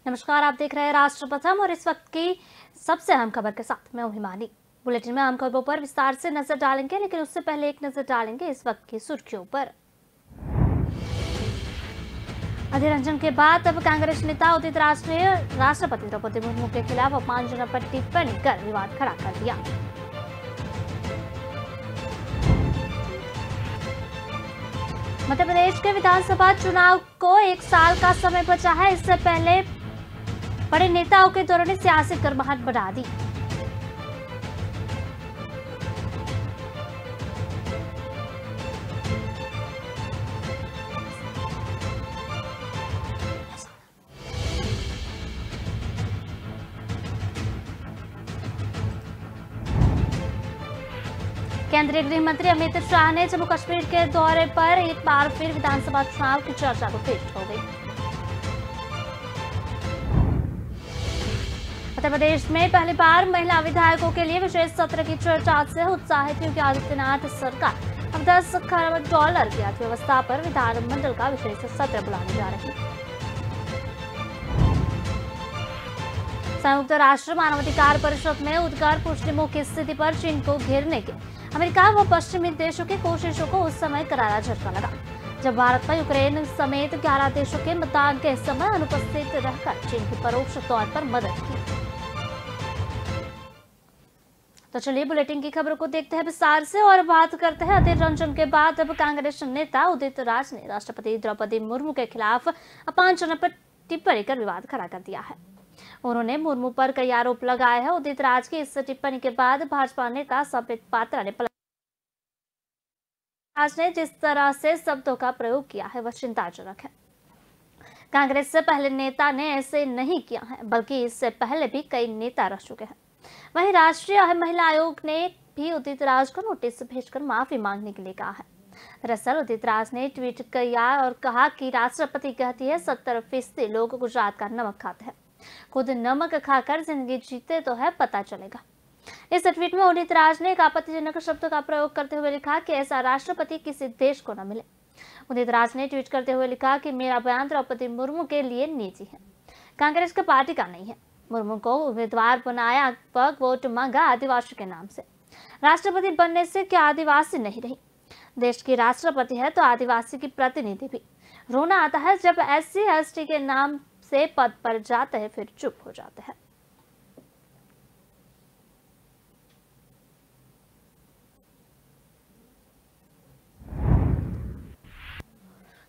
नमस्कार, आप देख रहे हैं राष्ट्र प्रथम और इस वक्त की सबसे अहम खबर के साथ मैं हूं हिमानी। बुलेटिन में अहम खबरों पर विस्तार से नजर डालेंगे, लेकिन उससे पहले एक नजर डालेंगे इस वक्त की सुर्खियों पर। अधीर रंजन के बाद अब कांग्रेस नेता उदित राज ने राष्ट्रपति द्रौपदी मुर्मू के खिलाफ अपमानजनक पर टिप्पणी कर विवाद खड़ा कर दिया। मध्य प्रदेश के विधानसभा चुनाव को एक साल का समय बचा है। इससे पहले बड़े नेताओं के दौरान ने सियासी गर्माहट बढ़ा दी। केंद्रीय गृह मंत्री अमित शाह ने जम्मू कश्मीर के दौरे पर एक बार फिर विधानसभा चुनाव की चर्चा को तेज हो गई। उत्तर प्रदेश में पहली बार महिला विधायकों के लिए विशेष सत्र की चर्चा से उत्साहित योगी आदित्यनाथ सरकार अब 10 खरब डॉलर की अर्थव्यवस्था पर विधानमंडल का विशेष सत्र बुलाने जा रही है। संयुक्त राष्ट्र मानवाधिकार परिषद में उद्गार पुष्टिमों की स्थिति पर चीन को घेरने के अमेरिका व पश्चिमी देशों की कोशिशों को उस समय करारा झटका लगा, जब भारत पर यूक्रेन समेत 11 देशों के मतदान के समय अनुपस्थित रहकर चीन की परोक्ष तौर पर मदद की। तो चलिए बुलेटिन की खबरों को देखते हैं विस्तार से और बात करते हैं अधीर रंजन के बाद अब कांग्रेस नेता उदित राज ने राष्ट्रपति द्रौपदी मुर्मू के खिलाफ अपमानजनक पर टिप्पणी कर विवाद खड़ा कर दिया है। उन्होंने मुर्मू पर कई आरोप लगाए हैं। उदित राज की इस टिप्पणी के बाद भाजपा नेता संबित पात्रा ने राज ने जिस तरह से शब्दों का प्रयोग किया है वह चिंताजनक है। कांग्रेस से पहले नेता ने ऐसे नहीं किया है, बल्कि इससे पहले भी कई नेता रह चुके हैं। वहीं राष्ट्रीय महिला आयोग ने भी उदित राज को नोटिस भेजकर माफी मांगने के लिए कहा है। दरअसल उदित राज ने ट्वीट किया और कहा कि राष्ट्रपति कहती है 70% लोग गुजरात का नमक खाते हैं, खुद नमक खाकर जिंदगी जीते तो है पता चलेगा। इस ट्वीट में उदित राज ने एक आपत्तिजनक शब्द का प्रयोग करते हुए लिखा कि ऐसा राष्ट्रपति किसी देश को न मिले। उदित राज ने ट्वीट करते हुए लिखा कि मेरा बयान द्रौपदी मुर्मू के लिए निजी है, कांग्रेस का पार्टी का नहीं है। मुर्मू को उम्मीदवार बनाया, पर वोट मांगा आदिवासी के नाम से। राष्ट्रपति बनने से क्या आदिवासी नहीं रही? देश की राष्ट्रपति है तो आदिवासी की प्रतिनिधि भी। रोना आता है जब SC/ST के नाम से पद पर जाते हैं फिर चुप हो जाते हैं।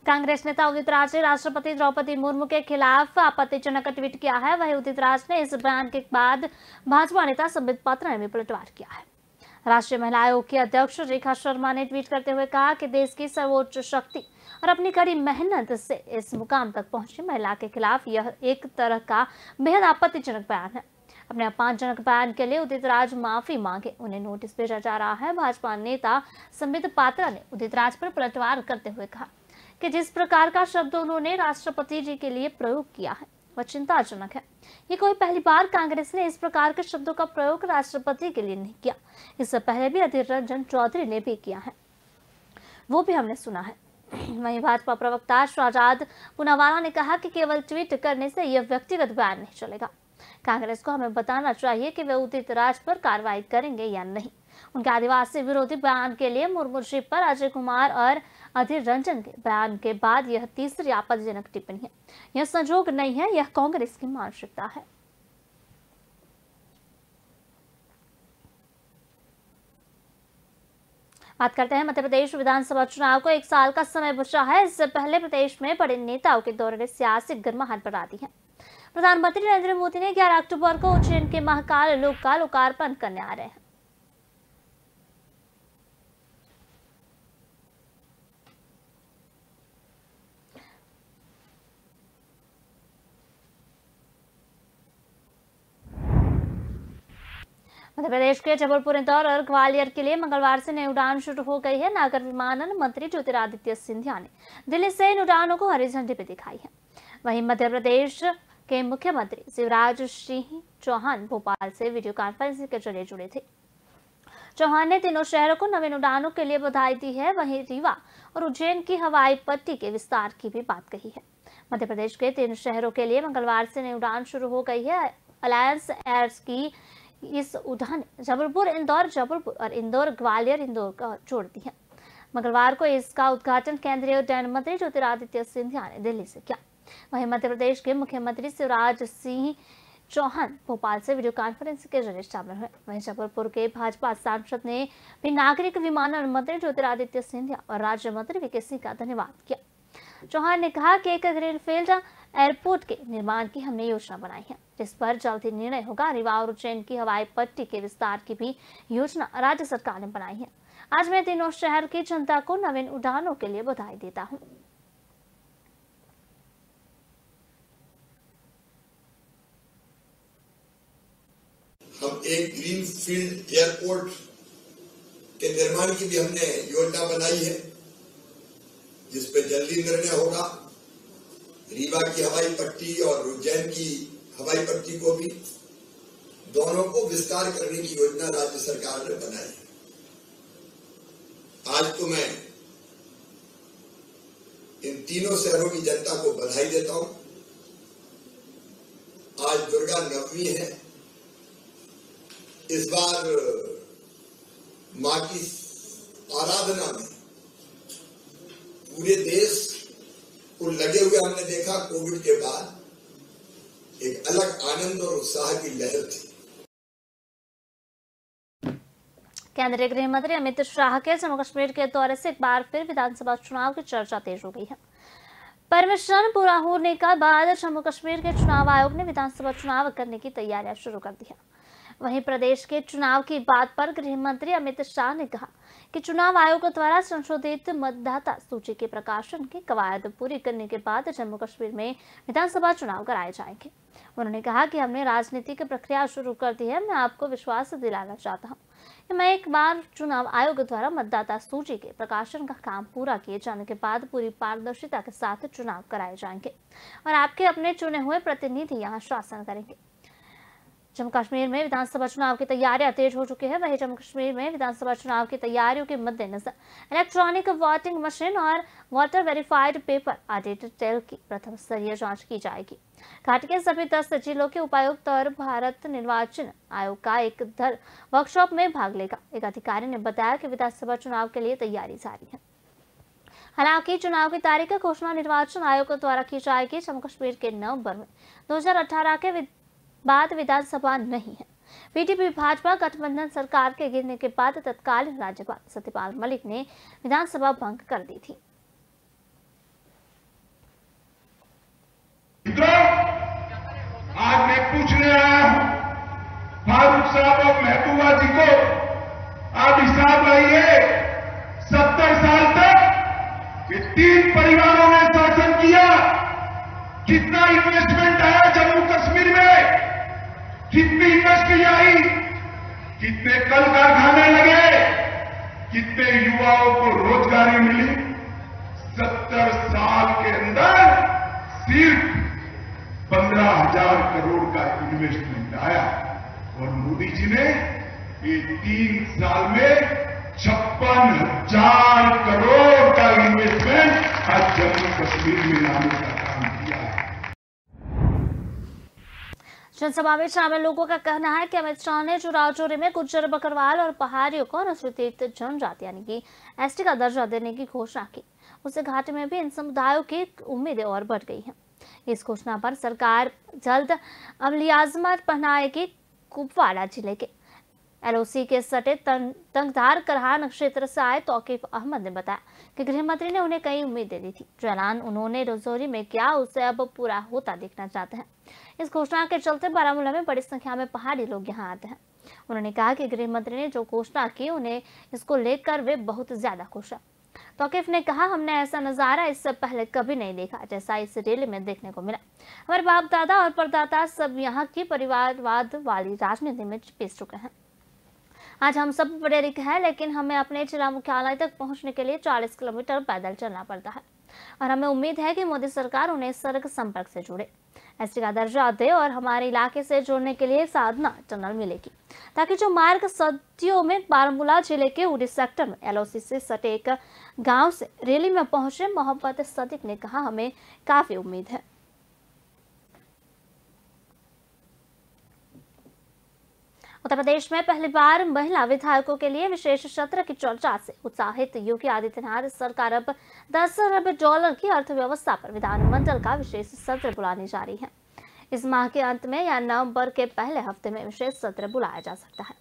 कांग्रेस नेता उदित राज ने राष्ट्रपति द्रौपदी मुर्मू के खिलाफ आपत्तिजनक ट्वीट किया है। वहीं उदित राज ने इस बयान के बाद भाजपा नेता संबित पात्रा ने भी पलटवार किया है। राष्ट्रीय महिला आयोग की अध्यक्ष रेखा शर्मा ने ट्वीट करते हुए कहा कि देश की सर्वोच्च शक्ति और अपनी कड़ी मेहनत से इस मुकाम तक पहुंची महिला के खिलाफ यह एक तरह का बेहद आपत्तिजनक बयान है। अपने अपमानजनक बयान के लिए उदित राज माफी मांगे, उन्हें नोटिस भेजा जा रहा है। भाजपा नेता संबित पात्रा ने उदित राज पर पलटवार करते हुए कहा कि जिस प्रकार का शब्द उन्होंने राष्ट्रपति जी के लिए प्रयोग किया है वह चिंताजनक है। ये कोई पहली बार कांग्रेस ने इस प्रकार के शब्दों का प्रयोग राष्ट्रपति के लिए नहीं किया। इससे पहले भी अधीर रंजन चौधरी ने भी किया है, वो भी हमने सुना है। वहीं भाजपा प्रवक्ता शाहजाद पूनावाला ने कहा कि केवल ट्वीट करने से यह व्यक्तिगत बयान नहीं चलेगा। कांग्रेस को हमें बताना चाहिए कि वे उदित राज पर कार्रवाई करेंगे या नहीं। उनके आदिवासी विरोधी बयान के लिए मुर्मू जी पर अजय कुमार और अधीर रंजन के बयान के बाद यह तीसरी आपत्तिजनक टिप्पणी है। यह संजोग नहीं है, यह कांग्रेस की मानसिकता है। बात करते हैं मध्य प्रदेश विधानसभा चुनाव को एक साल का समय बचा है। इससे पहले प्रदेश में बड़े नेताओं के दौरे ने सियासी गर्माहट बढ़ा दी है। प्रधानमंत्री नरेंद्र मोदी ने 11 अक्टूबर को उज्जैन के महाकाल लोक का लोकार्पण करने आ रहे हैं। मध्य प्रदेश के जबलपुर, इंदौर और ग्वालियर के लिए मंगलवार से नई उड़ान शुरू हो गई है। नागर विमानन मंत्री ज्योतिरादित्य सिंधिया ने दिल्ली से इन उड़ानों को हरी झंडी भी दिखाई है। वहीं मध्य प्रदेश के मुख्यमंत्री शिवराज सिंह चौहान भोपाल से वीडियो कॉन्फ्रेंसिंग के जरिए जुड़े थे। चौहान ने तीनों शहरों को नवीन उड़ानों के लिए बधाई दी है। वहीं रीवा और उज्जैन की हवाई पट्टी के विस्तार की भी बात कही है। मध्य प्रदेश के 3 शहरों के लिए मंगलवार से नई उड़ान शुरू हो गई है। अलायंस एयर्स की इस उड़ान जबलपुर जबलपुर और इंदौर ग्वालियर इंदौर का जोड़ती है। मंगलवार को इसका उद्घाटन केंद्रीय उड्डयन मंत्री ज्योतिरादित्य सिंधिया ने दिल्ली से किया। वहीं मध्य प्रदेश के मुख्यमंत्री शिवराज सिंह चौहान भोपाल से वीडियो कॉन्फ्रेंस के जरिए शामिल हुए। वहीं जबलपुर के भाजपा सांसद ने भी नागरिक विमानन मंत्री ज्योतिरादित्य सिंधिया और राज्य मंत्री वीके सिंह का धन्यवाद किया। चौहान ने कहा कि एक ग्रीनफील्ड एयरपोर्ट के निर्माण की हमने योजना बनाई है, जिस पर जल्द ही निर्णय होगा। रीवा और उज्जैन की हवाई पट्टी के विस्तार की भी योजना राज्य सरकार ने बनाई है। आज मैं तीनों शहर की जनता को नवीन उड़ानों के लिए बधाई देता हूं। हम एक ग्रीन फील्ड एयरपोर्ट के निर्माण की भी हमने योजना बनाई है, जिस पे जल्दी निर्णय होगा। रीवा की हवाई पट्टी और उज्जैन की हवाई पट्टी को भी दोनों को विस्तार करने की योजना राज्य सरकार ने बनाई है। आज तो मैं इन तीनों शहरों की जनता को बधाई देता हूं। आज दुर्गा नवमी है। इस बार मां की आराधना में पूरे देश को लगे हुए हमने देखा। कोविड के बाद एक अलग आनंद और उत्साह की लहर थी। केंद्रीय गृह मंत्री अमित शाह के जम्मू कश्मीर के दौरे से एक बार फिर विधानसभा चुनाव की चर्चा तेज हो गई है। परमिशन पूरा होने के बाद जम्मू कश्मीर के चुनाव आयोग ने विधानसभा चुनाव करने की तैयारियां शुरू कर दी है। वहीं प्रदेश के चुनाव की बात पर गृह मंत्री अमित शाह ने कहा कि चुनाव आयोग द्वारा संशोधित मतदाता सूची के प्रकाशन की कवायद पूरी करने के बाद जम्मू कश्मीर में विधानसभा चुनाव कराए जाएंगे। उन्होंने कहा कि हमने राजनीतिक प्रक्रिया शुरू कर दी है। मैं आपको विश्वास दिलाना चाहता हूं कि मैं एक बार चुनाव आयोग द्वारा मतदाता सूची के प्रकाशन का काम पूरा किए जाने के बाद पूरी पारदर्शिता के साथ चुनाव कराए जाएंगे और आपके अपने चुने हुए प्रतिनिधि यहाँ शासन करेंगे। जम्मू कश्मीर में विधानसभा चुनाव की तैयारियां तेज हो चुकी है। वहीं जम्मू कश्मीर में विधानसभा चुनाव की तैयारियों के मद्देनजर इलेक्ट्रॉनिक वोटिंग मशीन और voter verified paper audit trail की प्रथम स्तरीय जांच की जाएगी। घाटी के सभी 10 जिलों के उपायुक्त और भारत निर्वाचन आयोग का एक दल वर्कशॉप में भाग लेगा। एक अधिकारी ने बताया कि विधानसभा चुनाव के लिए तैयारी जारी है। हालांकि चुनाव की तारीख की घोषणा निर्वाचन आयोग द्वारा की जाएगी। जम्मू कश्मीर के नवंबर में 2018 के बाद विधानसभा नहीं है। पीडीपी भाजपा गठबंधन सरकार के गिरने के बाद तत्कालीन राज्यपाल सत्यपाल मलिक ने विधानसभा भंग कर दी थी। आज मैं पूछने आया हूं फारूक साहब और महबूबा जी को, आप हिसाब लाइए 70 साल तक ये 3 परिवारों ने शासन किया। कितना इन्वेस्टमेंट आया जम्मू कश्मीर में, कितनी इंडस्ट्री आई, कितने कल कारखाने लगे, कितने युवाओं को रोजगारी मिली। 70 साल के अंदर सिर्फ 15,000 करोड़ का इन्वेस्टमेंट आया और मोदी जी ने ये 3 साल में 56,000 करोड़ का इन्वेस्टमेंट आज जम्मू कश्मीर में लाने का काम किया है। जनसभा में शामिल लोगों का कहना है कि अमित शाह ने चुनाव चोरी में गुज्जर, बकरवाल और पहाड़ियों को अनुसूचित जनजाति यानी कि एसटी का दर्जा देने की घोषणा की। उससे घाटी में भी इन समुदायों की उम्मीदें और बढ़ गई हैं। इस घोषणा पर सरकार जल्द अमलियाजमत पहनाएगी। कुपवाड़ा जिले के एलओसी के सटे तंगधार करहान क्षेत्र से आए तौकीफ अहमद ने बताया कि गृह मंत्री ने उन्हें कई उम्मीदें दी थी। जो ऐलान उन्होंने रजौरी में किया उसे अब पूरा होता देखना चाहते हैं। इस घोषणा के चलते बारामूला में बड़ी संख्या में पहाड़ी लोग यहाँ आते हैं। उन्होंने कहा कि गृह मंत्री ने जो घोषणा की उन्हें इसको लेकर वे बहुत ज्यादा खुश हैं। तौकीफ ने कहा, हमने ऐसा नजारा इससे पहले कभी नहीं देखा जैसा इस रैली में देखने को मिला। हमारे बाप दादा और परदादा सब यहाँ की परिवारवाद वाली राजनीति में पिस चुके हैं। आज हम सब प्रेरित हैं, लेकिन हमें अपने जिला मुख्यालय तक पहुंचने के लिए 40 किलोमीटर पैदल चलना पड़ता है। और हमें उम्मीद है कि मोदी सरकार उन्हें सड़क संपर्क से जोड़े, एसटी का दर्जा दे और हमारे इलाके से जोड़ने के लिए साधना टनल मिलेगी, ताकि जो मार्ग सदियों में बारामूला जिले के उड़ी सेक्टर में एलओसी से सटे एक गांव से रैली में पहुंचे। मोहब्बत सदीक ने कहा, हमें काफी उम्मीद है। उत्तर प्रदेश में पहली बार महिला विधायकों के लिए विशेष सत्र की चर्चा से उत्साहित योगी आदित्यनाथ सरकार अब 10 अरब डॉलर की अर्थव्यवस्था पर विधानमंडल का विशेष सत्र बुलाने जा रही है। इस माह के अंत में या नवंबर के पहले हफ्ते में विशेष सत्र बुलाया जा सकता है।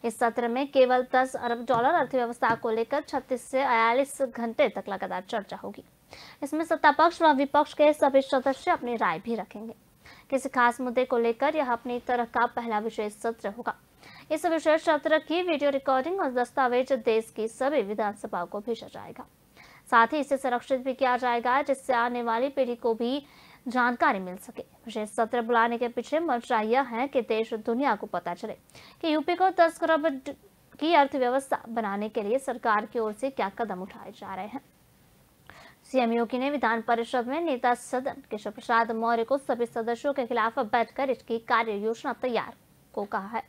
इस सत्र में केवल 10 अरब डॉलर अर्थव्यवस्था को लेकर 36 से 42 घंटे तक लगातार चर्चा होगी। इसमें सत्ता पक्ष व विपक्ष के सभी सदस्य अपनी राय भी रखेंगे। किसी खास मुद्दे को लेकर यह अपनी तरह का पहला विशेष सत्र होगा। इस विशेष सत्र की वीडियो रिकॉर्डिंग और दस्तावेज देश की सभी विधानसभाओं को भेजा जाएगा। साथ ही इसे संरक्षित भी किया जाएगा, जिससे आने वाली पीढ़ी को भी जानकारी मिल सके। विशेष सत्र बुलाने के पीछे मंशा यह है कि देश दुनिया को पता चले कि यूपी को 10 अरब की अर्थव्यवस्था बनाने के लिए सरकार की ओर से क्या कदम उठाए जा रहे हैं। सीएम योगी ने विधान परिषद में नेता सदन केशव प्रसाद मौर्य को सभी सदस्यों के खिलाफ बैठकर इसकी कार्य योजना तैयार को कहा है।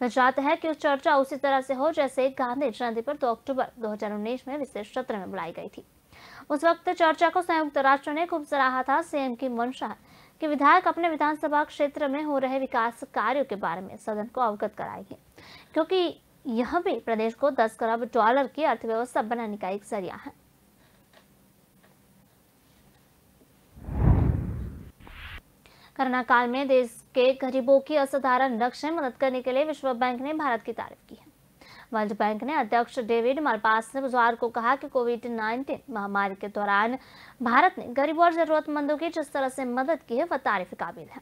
वह चाहते हैं कि चर्चा उसी तरह से हो जैसे गांधी जयंती पर 2 अक्टूबर 2019 में विशेष सत्र में बुलाई गई थी। उस वक्त चर्चा को संयुक्त राष्ट्र ने खूब सराहा था। सीएम की मंशा है कि विधायक अपने विधानसभा क्षेत्र में हो रहे विकास कार्यों के बारे में सदन को अवगत कराएंगे, क्योंकि यह भी प्रदेश को 10 अरब डॉलर की अर्थव्यवस्था बनाने का एक जरिया है। कोरोना काल में देश के गरीबों की असाधारण लक्ष्य मदद करने के लिए विश्व बैंक ने भारत की तारीफ की है। वर्ल्ड बैंक ने अध्यक्ष डेविड मालपास ने बुधवार को कहा कि कोविड-19 महामारी के दौरान भारत ने गरीबों और जरूरतमंदों की जिस तरह से मदद की है वह तारीफ काबिल है।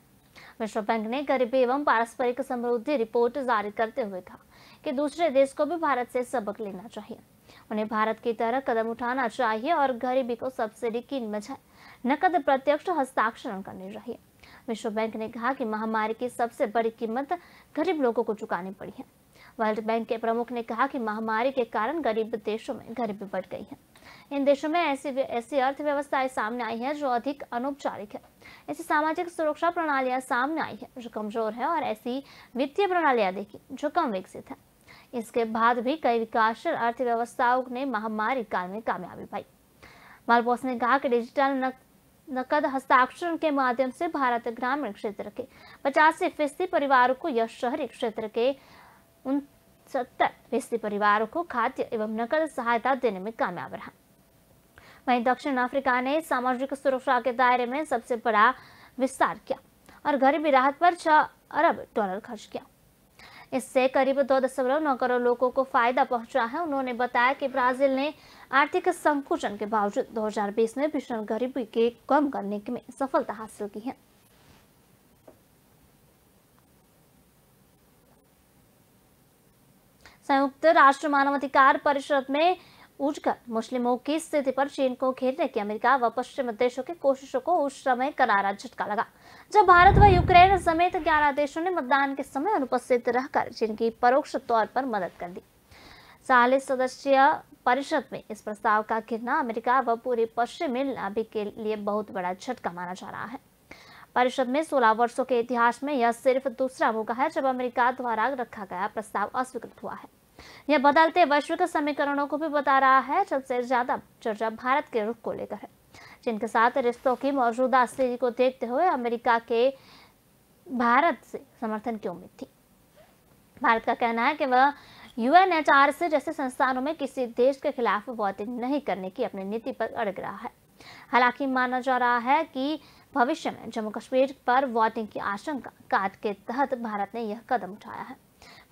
विश्व बैंक ने गरीबी एवं पारस्परिक समृद्धि रिपोर्ट जारी करते हुए कहा कि दूसरे देश को भी भारत से सबक लेना चाहिए। उन्हें भारत की तरह कदम उठाना चाहिए और गरीबी को सब्सिडी की बजाय नकद प्रत्यक्ष हस्ताक्षर करने चाहिए। विश्व बैंक ने कहा कि महामारी की सबसे बड़ी कीमत गरीब लोगों को चुकानी पड़ी है। वर्ल्ड बैंक के प्रमुख ने कहा कि महामारी के कारण गरीब देशों में गरीबी बढ़ गई है। इन देशों में ऐसी अर्थव्यवस्थाएं सामने आई है जो अधिक अनौपचारिक है। ऐसी सामाजिक सुरक्षा प्रणालियां सामने आई है जो कमजोर है और ऐसी वित्तीय प्रणालियां देखी जो कम विकसित है। इसके बाद भी कई विकासशील अर्थव्यवस्थाओं ने महामारी काल में कामयाबी पाई। मालपास ने कहा कि डिजिटल नकद हस्ताक्षरण के माध्यम से भारत ग्रामीण क्षेत्र के 85% परिवारों को या शहरी क्षेत्र के 69% परिवारों को खाद्य एवं नकद सहायता देने में कामयाब रहा। वहीं दक्षिण अफ्रीका ने सामाजिक सुरक्षा के दायरे में सबसे बड़ा विस्तार किया और गरीबी राहत पर 6 अरब डॉलर खर्च किया। इससे करीब 2.9 करोड़ लोगों को फायदा पहुंचा है। उन्होंने बताया कि ब्राजील ने आर्थिक संकुचन के बावजूद 2020 में भीषण गरीबी के कम करने में सफलता हासिल की है। संयुक्त राष्ट्र मानवाधिकार परिषद में उजगर मुस्लिमों की स्थिति पर चीन को घेरने की अमेरिका व पश्चिम देशों की कोशिशों को उस समय करारा झटका लगा जब भारत व यूक्रेन समेत 11 देशों ने मतदान के समय अनुपस्थित रहकर चीन की परोक्ष तौर पर मदद कर दी। 40 सदस्यीय परिषद में इस प्रस्ताव का गिरना अमेरिका व पूरे पश्चिमी लॉबी के लिए बहुत बड़ा झटका माना जा रहा है। परिषद में 16 वर्षों के इतिहास में यह सिर्फ दूसरा मौका है जब अमेरिका द्वारा रखा गया प्रस्ताव अस्वीकृत हुआ है। यह बदलते वैश्विक समीकरणों को भी बता रहा है। सबसे ज्यादा चर्चा भारत के रुख को लेकर है। चीन के साथ रिश्तों की मौजूदा स्थिति को देखते हुए अमेरिका के भारत से समर्थन की उम्मीद थी। भारत का कहना है कि वह UNHRC जैसे संस्थानों में किसी देश के खिलाफ वोटिंग नहीं करने की अपनी नीति पर अड़ग रहा है। हालांकि माना जा रहा है कि भविष्य में जम्मू कश्मीर पर वोटिंग की आशंका काट के तहत भारत ने यह कदम उठाया है।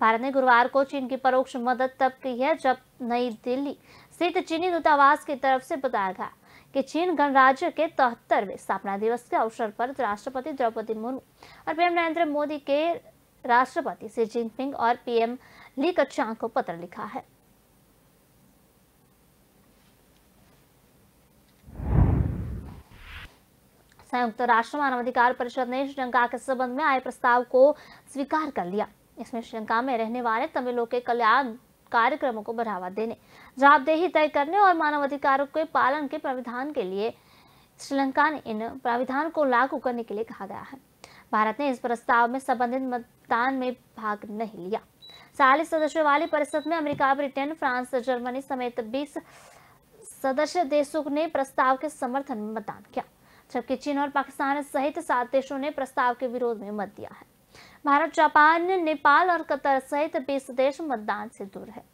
भारत ने गुरुवार को चीन की परोक्ष मदद तब की है जब नई दिल्ली स्थित चीनी दूतावास की तरफ से बताया गया कि चीन गणराज्य के 73वें स्थापना दिवस के अवसर पर राष्ट्रपति द्रौपदी मुर्मू और पीएम नरेंद्र मोदी के राष्ट्रपति शी जिनपिंग और पीएम ली कच्चांग को पत्र लिखा है। संयुक्त राष्ट्र मानवाधिकार परिषद ने श्रीलंका के संबंध में आए प्रस्ताव को स्वीकार कर लिया। इसमें श्रीलंका में रहने वाले तमिलों के कल्याण कार्यक्रमों को बढ़ावा देने, जवाबदेही तय करने और मानवाधिकारों के पालन के प्राविधान के लिए श्रीलंका ने इन प्राविधान को लागू करने के लिए कहा गया है। भारत ने इस प्रस्ताव में संबंधित मतदान में भाग नहीं लिया। 40 सदस्यों वाली परिषद में अमेरिका, ब्रिटेन, फ्रांस, जर्मनी समेत 20 सदस्य देशों ने प्रस्ताव के समर्थन में मतदान किया, जबकि चीन और पाकिस्तान सहित 7 देशों ने प्रस्ताव के विरोध में मत दिया है। भारत, जापान, नेपाल और कतर सहित 20 देश मतदान से दूर है।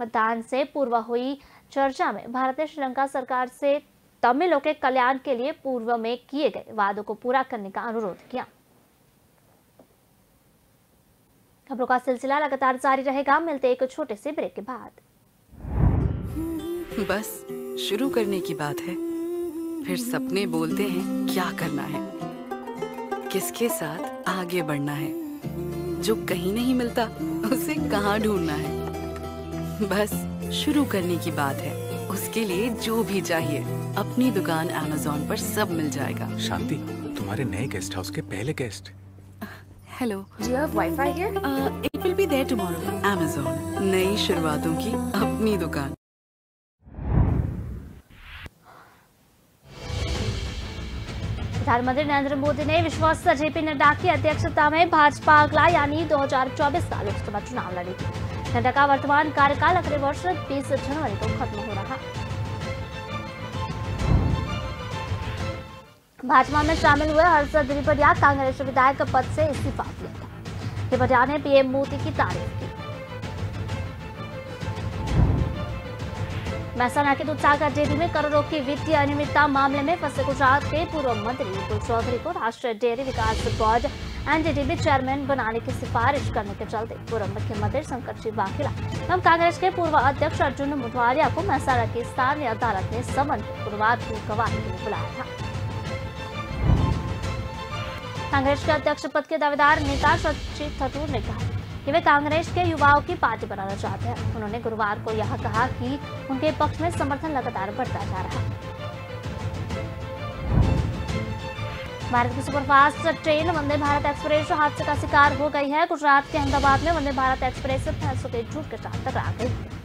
मतदान से पूर्व हुई चर्चा में भारत ने श्रीलंका सरकार से तमिलों के कल्याण के लिए पूर्व में किए गए वादों को पूरा करने का अनुरोध किया। खबरों का सिलसिला लगातार जारी रहेगा। मिलते एक छोटे से ब्रेक के बाद। बस शुरू करने की बात है, फिर सपने बोलते हैं क्या करना है, किसके साथ आगे बढ़ना है, जो कहीं नहीं मिलता उसे कहाँ ढूंढना है। बस शुरू करने की बात है, उसके लिए जो भी चाहिए अपनी दुकान Amazon पर सब मिल जाएगा। शांति, तुम्हारे नए गेस्ट हाउस के पहले guest. Hello, Do you have Wi-Fi here? It will be there tomorrow. Amazon, नई शुरुआतों की अपनी दुकान। प्रधानमंत्री नरेंद्र मोदी ने विश्वस्त जेपी नड्डा की अध्यक्षता में भाजपा अगला यानी 2024 का लोकसभा चुनाव लड़ेगी। नड्डा का वर्तमान कार्यकाल अगले वर्ष 20 जनवरी को खत्म हो रहा। भाजपा में शामिल हुए हर्षद द्विवेदी कांग्रेस विधायक पद से इस्तीफा दिया था। द्विवेदी ने पीएम मोदी की तारीफ की। महसाना के दूधसागर डेयरी में करोड़ों की वित्तीय अनियमितता मामले में फंसे गुजरात के पूर्व मंत्री विपुल चौधरी को राष्ट्रीय डेयरी विकास बोर्ड एनडीडीबी चेयरमैन बनाने की सिफारिश करने के चलते पूर्व मुख्यमंत्री शंकर जी वाघेला एवं कांग्रेस के पूर्व अध्यक्ष अर्जुन मोढवाडिया को महसाना की स्थानीय अदालत ने समन गुरुवार को गवाही के लिए बुलाया था। कांग्रेस के अध्यक्ष पद के दावेदार नेता शशि थरूर ने कहा कि वे कांग्रेस के युवाओं की पार्टी बनाना चाहते हैं। उन्होंने गुरुवार को यह कहा कि उनके पक्ष में समर्थन लगातार बढ़ता जा रहा है। भारत की superfast train Vande Bharat express हादसे का शिकार हो गई है। गुजरात के अहमदाबाद में वंदे भारत एक्सप्रेस भैंसों के झुंड के साथ टकरा गई।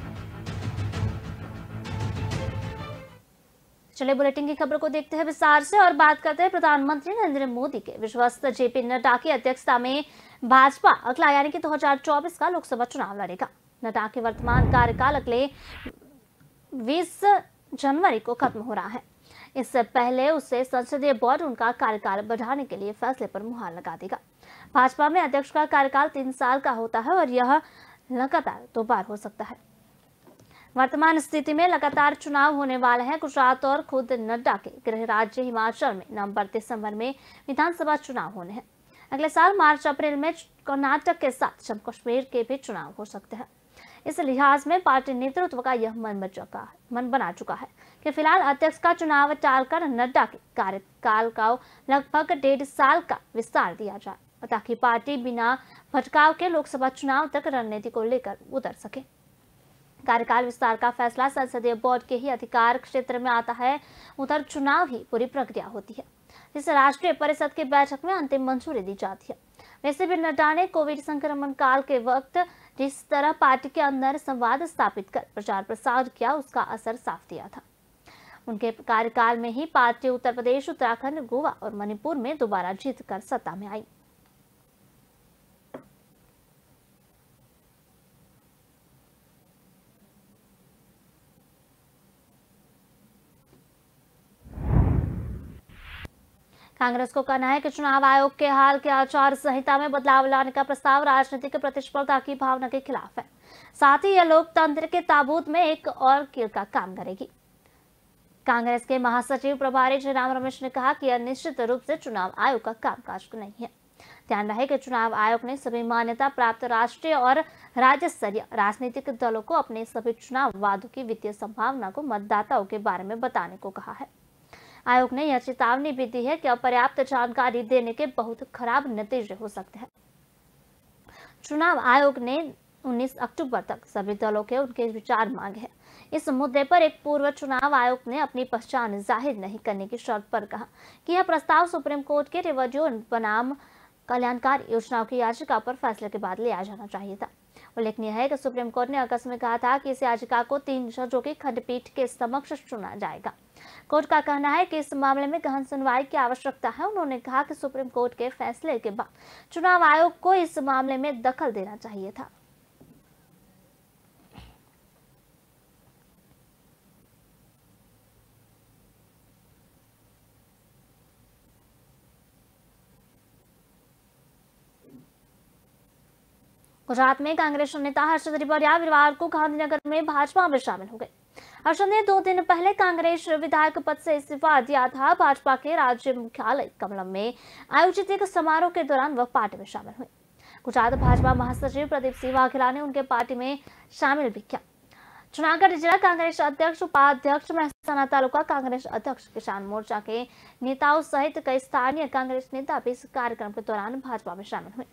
चलिए बुलेटिन की खबर को देखते हैं विस्तार से और बात करते हैं प्रधानमंत्री नरेंद्र मोदी के विश्वस्त जेपी नड्डा की अध्यक्षता में भाजपा अगला यानी कि 2024 का लोकसभा चुनाव लड़ेगा। नड्डा के वर्तमान कार्यकाल अगले 20 जनवरी को खत्म हो रहा है। इससे पहले उससे संसदीय बोर्ड उनका कार्यकाल बढ़ाने के लिए फैसले पर मुहर लगा देगा। भाजपा में अध्यक्ष का कार्यकाल 3 साल का होता है और यह लगातार 2 बार हो सकता है। वर्तमान स्थिति में लगातार चुनाव होने वाले हैं। गुजरात और खुद नड्डा के गृह राज्य हिमाचल में नवंबर-दिसंबर में विधानसभा चुनाव होने हैं। अगले साल मार्च-अप्रैल में कर्नाटक के साथ जम्मू कश्मीर के भी चुनाव हो सकते हैं। इस लिहाज में पार्टी नेतृत्व का यह मन बना चुका है कि फिलहाल अध्यक्ष का चुनाव टालकर नड्डा के कार्यकाल का लगभग 1.5 साल का विस्तार दिया जाए ताकि पार्टी बिना भटकाव के लोकसभा चुनाव तक रणनीति को लेकर उतर सके। कार्यकाल विस्तार का फैसला संसदीय बोर्ड के ही अधिकार क्षेत्र में आता है। उधर चुनाव ही पूरी प्रक्रिया होती है, जिसे राष्ट्रीय परिषद की बैठक में अंतिम मंजूरी दी जाती है। वैसे भी नड्डा ने कोविड संक्रमण काल के वक्त जिस तरह पार्टी के अंदर संवाद स्थापित कर प्रचार प्रसार किया, उसका असर साफ दिया था। उनके कार्यकाल में ही पार्टी उत्तर प्रदेश, उत्तराखंड, गोवा और मणिपुर में दोबारा जीतकर सत्ता में आई। कांग्रेस को कहना है कि चुनाव आयोग के हाल के आचार संहिता में बदलाव लाने का प्रस्ताव राजनीतिक प्रतिस्पर्धा की भावना के खिलाफ है। साथ ही यह लोकतंत्र के ताबूत में एक और कील का काम करेगी। कांग्रेस के महासचिव प्रभारी जयराम रमेश ने कहा कि यह निश्चित रूप से चुनाव आयोग का कामकाज नहीं है। ध्यान रहे कि चुनाव आयोग ने सभी मान्यता प्राप्त राष्ट्रीय और राज्य स्तरीय राजनीतिक दलों को अपने सभी चुनाव वादों की वित्तीय संभावना को मतदाताओं के बारे में बताने को कहा है। आयोग ने यह चेतावनी भी दी है कि अपर्याप्त जानकारी देने के बहुत खराब नतीजे हो सकते हैं। चुनाव आयोग ने 19 अक्टूबर तक सभी दलों के उनके विचार मांगे हैं। इस मुद्दे पर एक पूर्व चुनाव आयोग ने अपनी पहचान जाहिर नहीं करने की शर्त पर कहा कि यह प्रस्ताव सुप्रीम कोर्ट के रिवर्जियो बनाम कल्याणकारी योजनाओं की याचिका पर फैसले के बाद लिया जाना चाहिए था। उल्लेखनीय है कि सुप्रीम कोर्ट ने अगस्त में कहा था कि इस याचिका को 3 जजों की खंडपीठ के समक्ष सुना जाएगा। कोर्ट का कहना है कि इस मामले में गहन सुनवाई की आवश्यकता है। उन्होंने कहा कि सुप्रीम कोर्ट के फैसले के बाद चुनाव आयोग को इस मामले में दखल देना चाहिए था। गुजरात में कांग्रेस नेता हर्षद रिपड़िया वीरवार को गांधीनगर में भाजपा में शामिल हो गए। हर्षद ने 2 दिन पहले कांग्रेस विधायक पद से इस्तीफा दिया था। भाजपा के राज्य मुख्यालय कमलम में आयोजित एक समारोह के दौरान वह पार्टी में शामिल हुए। गुजरात भाजपा महासचिव प्रदीप सिंह वाघेला ने उनके पार्टी में शामिल भी किया। जूनागढ़ जिला कांग्रेस अध्यक्ष, उपाध्यक्ष, मेहसाना तालुका कांग्रेस अध्यक्ष, किसान मोर्चा के नेताओं सहित कई स्थानीय कांग्रेस नेता भी इस कार्यक्रम के दौरान भाजपा में शामिल हुए।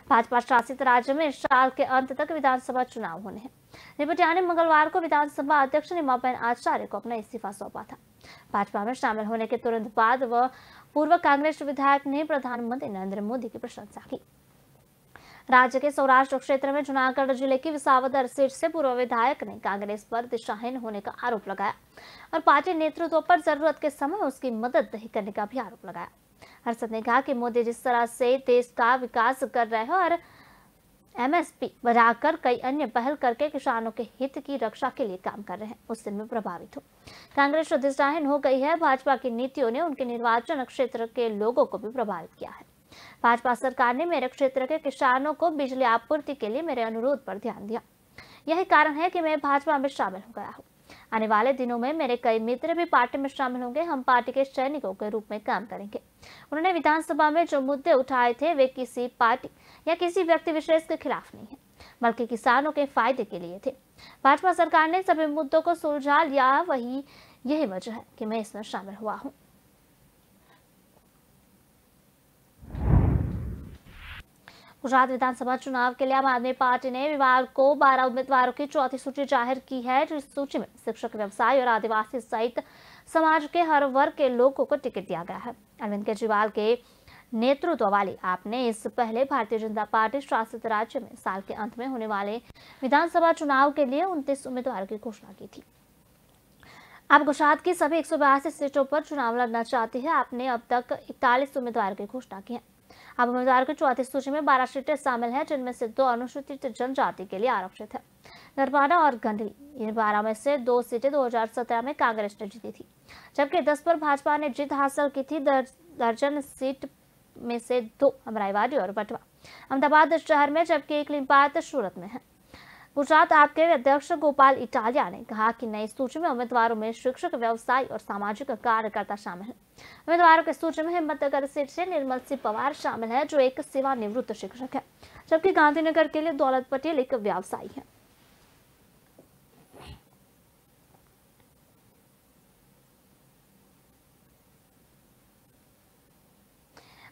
भाजपा शासित राज्य में इस साल के अंत तक विधानसभा चुनाव होने हैं। रिपटिया ने मंगलवार को विधानसभा अध्यक्ष निमाबेन आचार्य को अपना इस्तीफा सौंपा था। भाजपा में शामिल होने के तुरंत बाद वह पूर्व कांग्रेस विधायक ने प्रधानमंत्री नरेंद्र मोदी की प्रशंसा की। राज्य के सौराष्ट्र क्षेत्र में जूनागढ़ जिले की विसावदर सीट से पूर्व विधायक ने कांग्रेस पर दिशाहीन होने का आरोप लगाया और पार्टी नेतृत्व पर जरूरत के समय उसकी मदद नहीं करने का भी आरोप लगाया। हर्षद ने कहा कि मोदी जिस तरह से देश का विकास कर रहे हैं और एमएसपी बढ़ाकर कई अन्य पहल करके किसानों के हित की रक्षा के लिए काम कर रहे हैं, उससे मैं प्रभावित हूँ। कांग्रेस दिशाहीन हो गई है। भाजपा की नीतियों ने उनके निर्वाचन क्षेत्र के लोगों को भी प्रभावित किया है। भाजपा सरकार ने मेरे क्षेत्र के किसानों को बिजली आपूर्ति के लिए मेरे अनुरोध पर ध्यान दिया। यही कारण है कि मैं भाजपा में शामिल हो गया हूँ। आने वाले दिनों में मेरे कई मित्र भी पार्टी में शामिल होंगे। हम पार्टी के सैनिकों के रूप में काम करेंगे। उन्होंने विधानसभा में जो मुद्दे उठाए थे वे किसी पार्टी या किसी व्यक्ति विशेष के खिलाफ नहीं है, बल्कि किसानों के फायदे के लिए थे। भाजपा सरकार ने सभी मुद्दों को सुलझा लिया, यही वजह है कि मैं इसमें शामिल हुआ हूँ। गुजरात विधानसभा चुनाव के लिए आम आदमी पार्टी ने रविवार को 12 उम्मीदवारों की चौथी सूची जाहिर की है। इस सूची में शिक्षक, व्यवसायी और आदिवासी सहित समाज के हर वर्ग के लोगों को टिकट दिया गया है। अरविंद केजरीवाल के नेतृत्व वाली आप ने इस पहले भारतीय जनता पार्टी शासित राज्य में साल के अंत में होने वाले विधानसभा चुनाव के लिए 29 उम्मीदवारों की घोषणा की थी। आप गुजरात की सभी 182 सीटों पर चुनाव लड़ना चाहती है। आपने अब तक 41 उम्मीदवारों की घोषणा की है। अब उम्मीदवारों की चौथी सूची में 12 सीटें शामिल हैं, जिनमें से 2 अनुसूचित जनजाति के लिए आरक्षित है, नरवाड़ा और गंडली। इन 12 में से 2 सीटें 2017 में कांग्रेस ने जीती थी, जबकि 10 पर भाजपा ने जीत हासिल की थी। दर्जन सीट में से 2 अमराईवाड़ी और बटवा अहमदाबाद शहर में, जबकि एक लिंपायत सूरत में है। गुजरात आपके अध्यक्ष गोपाल इटालिया ने कहा कि नई सूची में उम्मीदवारों में शिक्षक, व्यवसायी और सामाजिक कार्यकर्ता शामिल हैं। उम्मीदवारों की सूची में हिम्मतनगर सीट से निर्मल सिंह पवार शामिल है, जो एक सेवानिवृत्त शिक्षक है, जबकि गांधीनगर के लिए दौलत पटेल एक व्यवसायी है।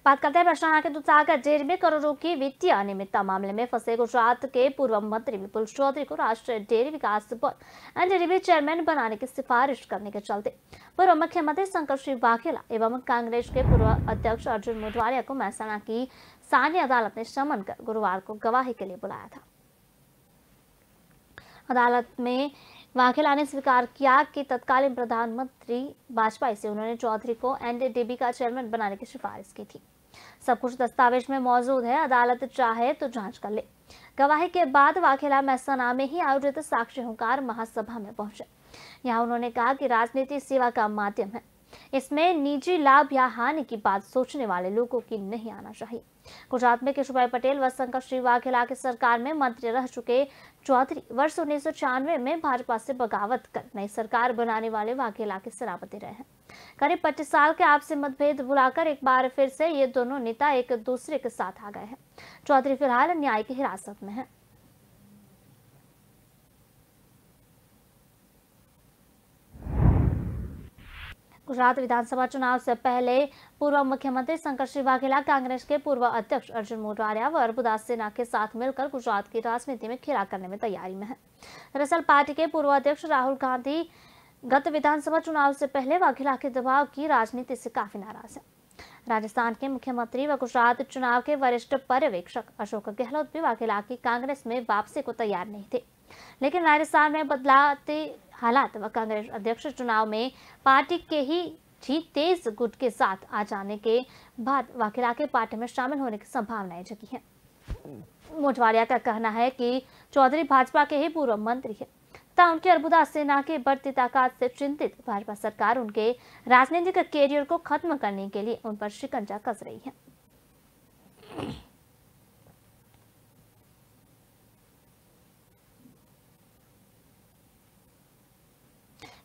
बात करते हैं बरसाना के दूधसागर डेयरी में करोड़ों की वित्तीय अनियमितता मामले में फंसे गुजरात के पूर्व मंत्री विपुल चौधरी को राष्ट्रीय डेयरी विकास बोर्ड एनडीडीबी चेयरमैन बनाने की सिफारिश करने के चलते पूर्व मुख्यमंत्री शंकर सिंह वाघेला एवं कांग्रेस के पूर्व अध्यक्ष अर्जुन मोढवाडिया को मेहसाणा की स्थानीय अदालत ने समन कर गुरुवार को गवाही के लिए बुलाया था। अदालत में वाघेला ने स्वीकार किया कि तत्कालीन प्रधानमंत्री वाजपेयी से उन्होंने चौधरी को एनडीडीबी का चेयरमैन बनाने की सिफारिश की थी। सब कुछ दस्तावेज में मौजूद है, अदालत चाहे तो जांच कर ले। गवाही के बाद वाघेला मेहसाणा में ही आयोजित साक्षी हुंकार महासभा में पहुंचे। यहाँ उन्होंने कहा कि राजनीति सेवा का माध्यम है, इसमें निजी लाभ या हानि की बात सोचने वाले लोगों की नहीं आना चाहिए। गुजरात में केशुभाई पटेल व शंकर सिंह वाघेला की सरकार में मंत्री रह चुके चौधरी वर्ष 1996 में भाजपा से बगावत कर नई सरकार बनाने वाले वाघेला के सेनापति रहे हैं। करीब 25 साल के आपसी मतभेद भुलाकर एक बार फिर से ये दोनों नेता एक दूसरे के साथ आ गए हैं। चौधरी फिलहाल न्याय की हिरासत में है। गुजरात विधानसभा चुनाव से पहले पूर्व मुख्यमंत्री शंकर सिंह वाघेला कांग्रेस के पूर्व अध्यक्ष अर्जुन मोढवाडिया व अरबुदा सेना के साथ मिलकर गुजरात की राजनीति में खेला करने में तैयारी में है। दरअसल पार्टी के पूर्व अध्यक्ष राहुल गांधी गत विधानसभा चुनाव से पहले वाघेला के दबाव की राजनीति से काफी नाराज है। राजस्थान के मुख्यमंत्री व गुजरात चुनाव के वरिष्ठ पर्यवेक्षक अशोक गहलोत भी वाघेला की कांग्रेस में वापसी को तैयार नहीं थे, लेकिन राजस्थान में बदलाते हालात व कांग्रेस अध्यक्ष चुनाव में पार्टी के ही तेज गुट के साथ आ जाने के बाद वाघेला के पार्टी में शामिल होने की संभावनाएं जगी हैं। मोटवाडिया का कहना है कि चौधरी भाजपा के ही पूर्व मंत्री है, उनकी अर्बुदा सेना की बढ़ती ताकत से चिंतित भाजपा सरकार उनके राजनीतिक कैरियर को खत्म करने के लिए उन पर शिकंजा कस रही है।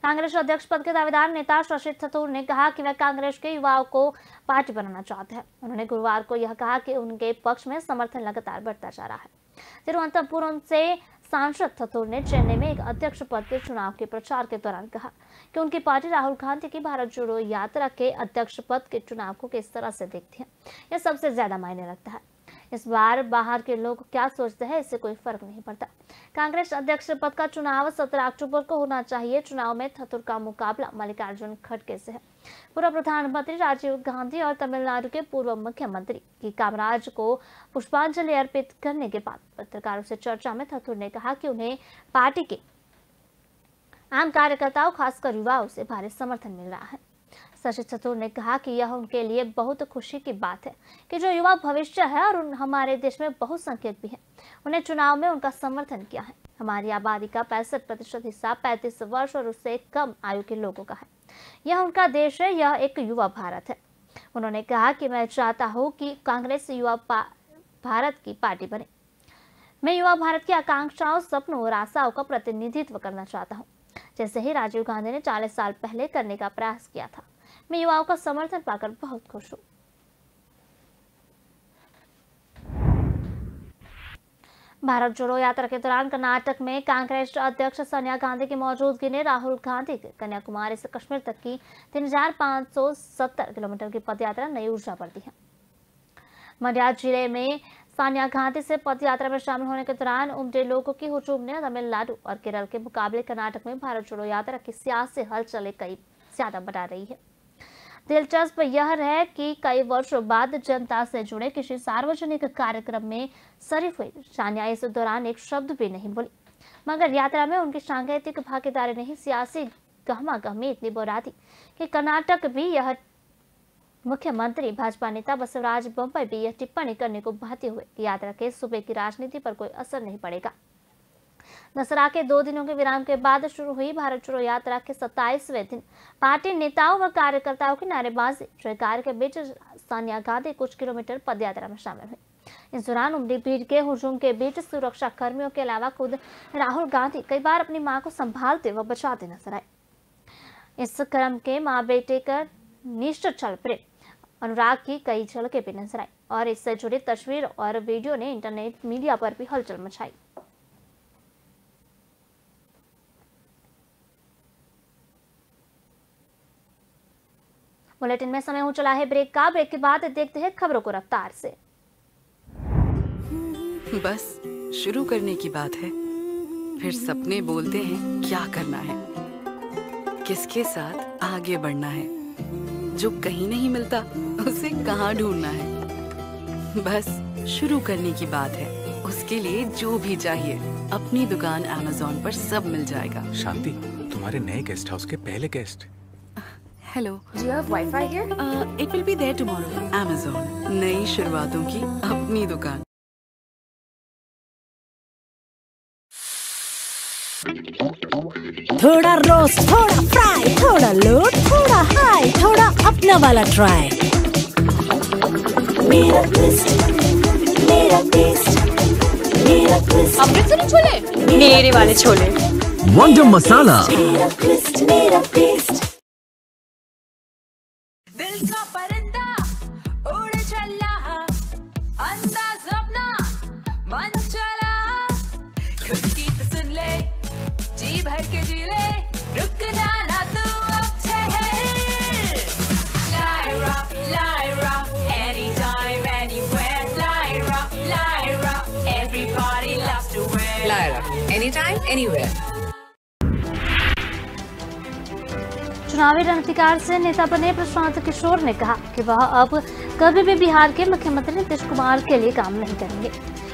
कांग्रेस अध्यक्ष पद के दावेदार नेता शशि थरूर ने कहा कि वह कांग्रेस के युवाओं को पार्टी बनाना चाहते हैं। उन्होंने गुरुवार को यह कहा कि उनके पक्ष में समर्थन लगातार बढ़ता जा रहा है। तिरुवनंतपुरम से सांसद थरूर ने चेन्नई में एक अध्यक्ष पद के चुनाव के प्रचार के दौरान कहा कि उनकी पार्टी राहुल गांधी की भारत जोड़ो यात्रा के अध्यक्ष पद के चुनाव को किस तरह से देखती है, यह सबसे ज्यादा मायने रखता है। इस बार बाहर के लोग क्या सोचते हैं इससे कोई फर्क नहीं पड़ता। कांग्रेस अध्यक्ष पद का चुनाव 17 अक्टूबर को होना चाहिए। चुनाव में थरूर का मुकाबला मल्लिकार्जुन खड़गे से है। पूर्व प्रधानमंत्री राजीव गांधी और तमिलनाडु के पूर्व मुख्यमंत्री की कामराज को पुष्पांजलि अर्पित करने के बाद पत्रकारों से चर्चा में थरूर ने कहा कि उन्हें पार्टी के आम कार्यकर्ताओं खासकर युवाओं से भारी समर्थन मिल रहा है। शशि थरूर ने कहा कि यह उनके लिए बहुत खुशी की बात है कि जो युवा भविष्य है और हमारे देश में बहुसंख्यक भी है, उन्हें चुनाव में उनका समर्थन किया है। हमारी आबादी का 65% हिस्सा 35 वर्ष और उससे कम आयु के लोगों का है। यह उनका देश है, यह एक युवा भारत है। उन्होंने कहा कि मैं चाहता हूँ कि कांग्रेस युवा भारत की पार्टी बने। मैं युवा भारत की आकांक्षाओं, सपनों और आशाओं का प्रतिनिधित्व करना चाहता हूँ, जैसे ही राजीव गांधी ने 40 साल पहले करने का प्रयास किया था। मैं युवाओं का समर्थन पाकर बहुत खुश हूँ। भारत जोड़ो यात्रा के दौरान कर्नाटक में कांग्रेस अध्यक्ष सोनिया गांधी की मौजूदगी ने राहुल गांधी की कन्याकुमारी से कश्मीर तक की 3570 किलोमीटर की पदयात्रा नई ऊर्जा पर दी है। मंड्या जिले में सोनिया गांधी से पदयात्रा में शामिल होने के दौरान उमड़े लोगों की हुजूम ने तमिलनाडु और केरल के मुकाबले कर्नाटक में भारत जोड़ो यात्रा की सियासी हलचलें कई ज्यादा बढ़ा रही है। दिलचस्प यह है कि कई वर्षों बाद जनता से जुड़े किसी सार्वजनिक कार्यक्रम में शरीक हुई सोनिया इस दौरान एक शब्द भी नहीं बोली, मगर यात्रा में उनकी सांकेतिक भागीदारी ने ही सियासी गहमा-गहमी इतनी बढ़ा दी कि कर्नाटक भी यह मुख्यमंत्री भाजपा नेता बसवराज बोम्मई भी यह टिप्पणी करने को बहते हुए यात्रा के सूबे की राजनीति पर कोई असर नहीं पड़ेगा। दशहरा के 2 दिनों के विराम के बाद शुरू हुई भारत जोड़ो यात्रा के 27वें दिन पार्टी नेताओं व कार्यकर्ताओं की नारेबाजी जयकार के बीच सोनिया गांधी कुछ किलोमीटर पदयात्रा में शामिल हुई। इस दौरान उमड़ी भीड़ के हुजूम के बीच सुरक्षा कर्मियों के अलावा खुद राहुल गांधी कई बार अपनी मां को संभालते व बचाते नजर आए। इस क्रम के मां बेटे का निश्चल प्रेम अनुराग की कई झलकें भी नजर आई और इससे जुड़ी तस्वीर और वीडियो ने इंटरनेट मीडिया पर भी हलचल मचाई। बुलेटिन में समय हो चला है ब्रेक का। ब्रेक के बाद देखते हैं खबरों को रफ्तार से। बस शुरू करने की बात है, फिर सपने बोलते हैं क्या करना है, किसके साथ आगे बढ़ना है, जो कहीं नहीं मिलता उसे कहाँ ढूंढना है। बस शुरू करने की बात है, उसके लिए जो भी चाहिए अपनी दुकान Amazon पर सब मिल जाएगा। शांति, तुम्हारे नए गेस्ट हाउस के पहले guest. Hello, Do you have Wi-Fi here? It will be there tomorrow. Amazon, नई शुरुआतों की अपनी दुकान। थोड़ा रोस्ट, थोड़ा फ्राई, थोड़ा लोड, थोड़ा हाई, थोड़ा अपना वाला ट्राई। मेरा ट्विस्ट, मेरा टेस्ट, मेरा ट्विस्ट। अमृतसरी छोले, मेरे वाले छोले। वंडर मसाला। मेरा ट्विस्ट, मेरा टेस्ट। दिल का परिंदा उड़ चला, अंदाज अपना मन चला, खुद की तो सुन ले, जी भर के जी ले, रुकना ना तू अब ठहर। Lyra, anytime, anywhere. Lyra, everybody loves to wear. Lyra, anytime, anywhere. चुनावी रणनीतिकार से नेता बने प्रशांत किशोर ने कहा कि वह अब कभी भी बिहार के मुख्यमंत्री नीतीश कुमार के लिए काम नहीं करेंगे।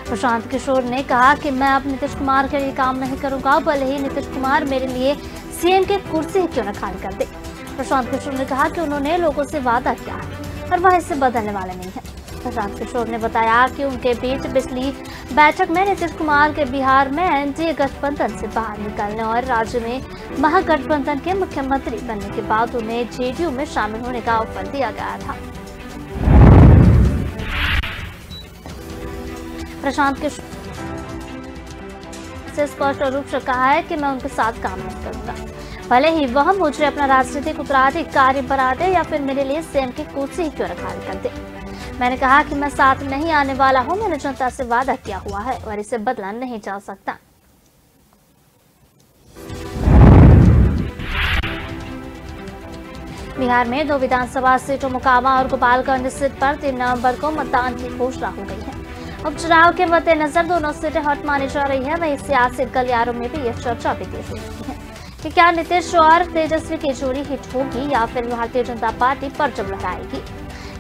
प्रशांत किशोर ने कहा कि मैं अब नीतीश कुमार के लिए काम नहीं करूंगा, भले ही नीतीश कुमार मेरे लिए सीएम की कुर्सी क्यों न खाली कर दे। प्रशांत किशोर ने कहा कि उन्होंने लोगों से वादा किया है और वह इससे बदलने वाले नहीं है। प्रशांत किशोर ने बताया कि उनके बीच पिछली बैठक में नीतीश कुमार के बिहार में एनडीए गठबंधन से बाहर निकलने और राज्य में महागठबंधन के मुख्यमंत्री बनने के बाद उन्हें जेडीयू में शामिल होने का ऑफर दिया गया था। प्रशांत किशोर से स्पष्ट रूप से कहा है कि मैं उनके साथ काम नहीं करूंगा, भले ही वह मुझे अपना राजनीतिक उत्तराधिकारी बना दे या फिर मेरे लिए सीएम की कुर्सी ही क्यों न खाली कर दे। मैंने कहा कि मैं साथ नहीं आने वाला हूं, मैंने जनता से वादा किया हुआ है और इसे बदला नहीं जा सकता। बिहार में 2 विधानसभा सीटों मोकामा और गोपालगंज सीट पर 3 नवंबर को मतदान की घोषणा हो गई है। उपचुनाव के मद्देनजर दोनों सीटें हॉट मानी जा रही है। वहीं सियासी गलियारों में भी यह चर्चा भी तेज हो रही है कि क्या नीतीश और तेजस्वी की जोड़ी हिट होगी या फिर भारतीय जनता पार्टी परचम लहराएगी।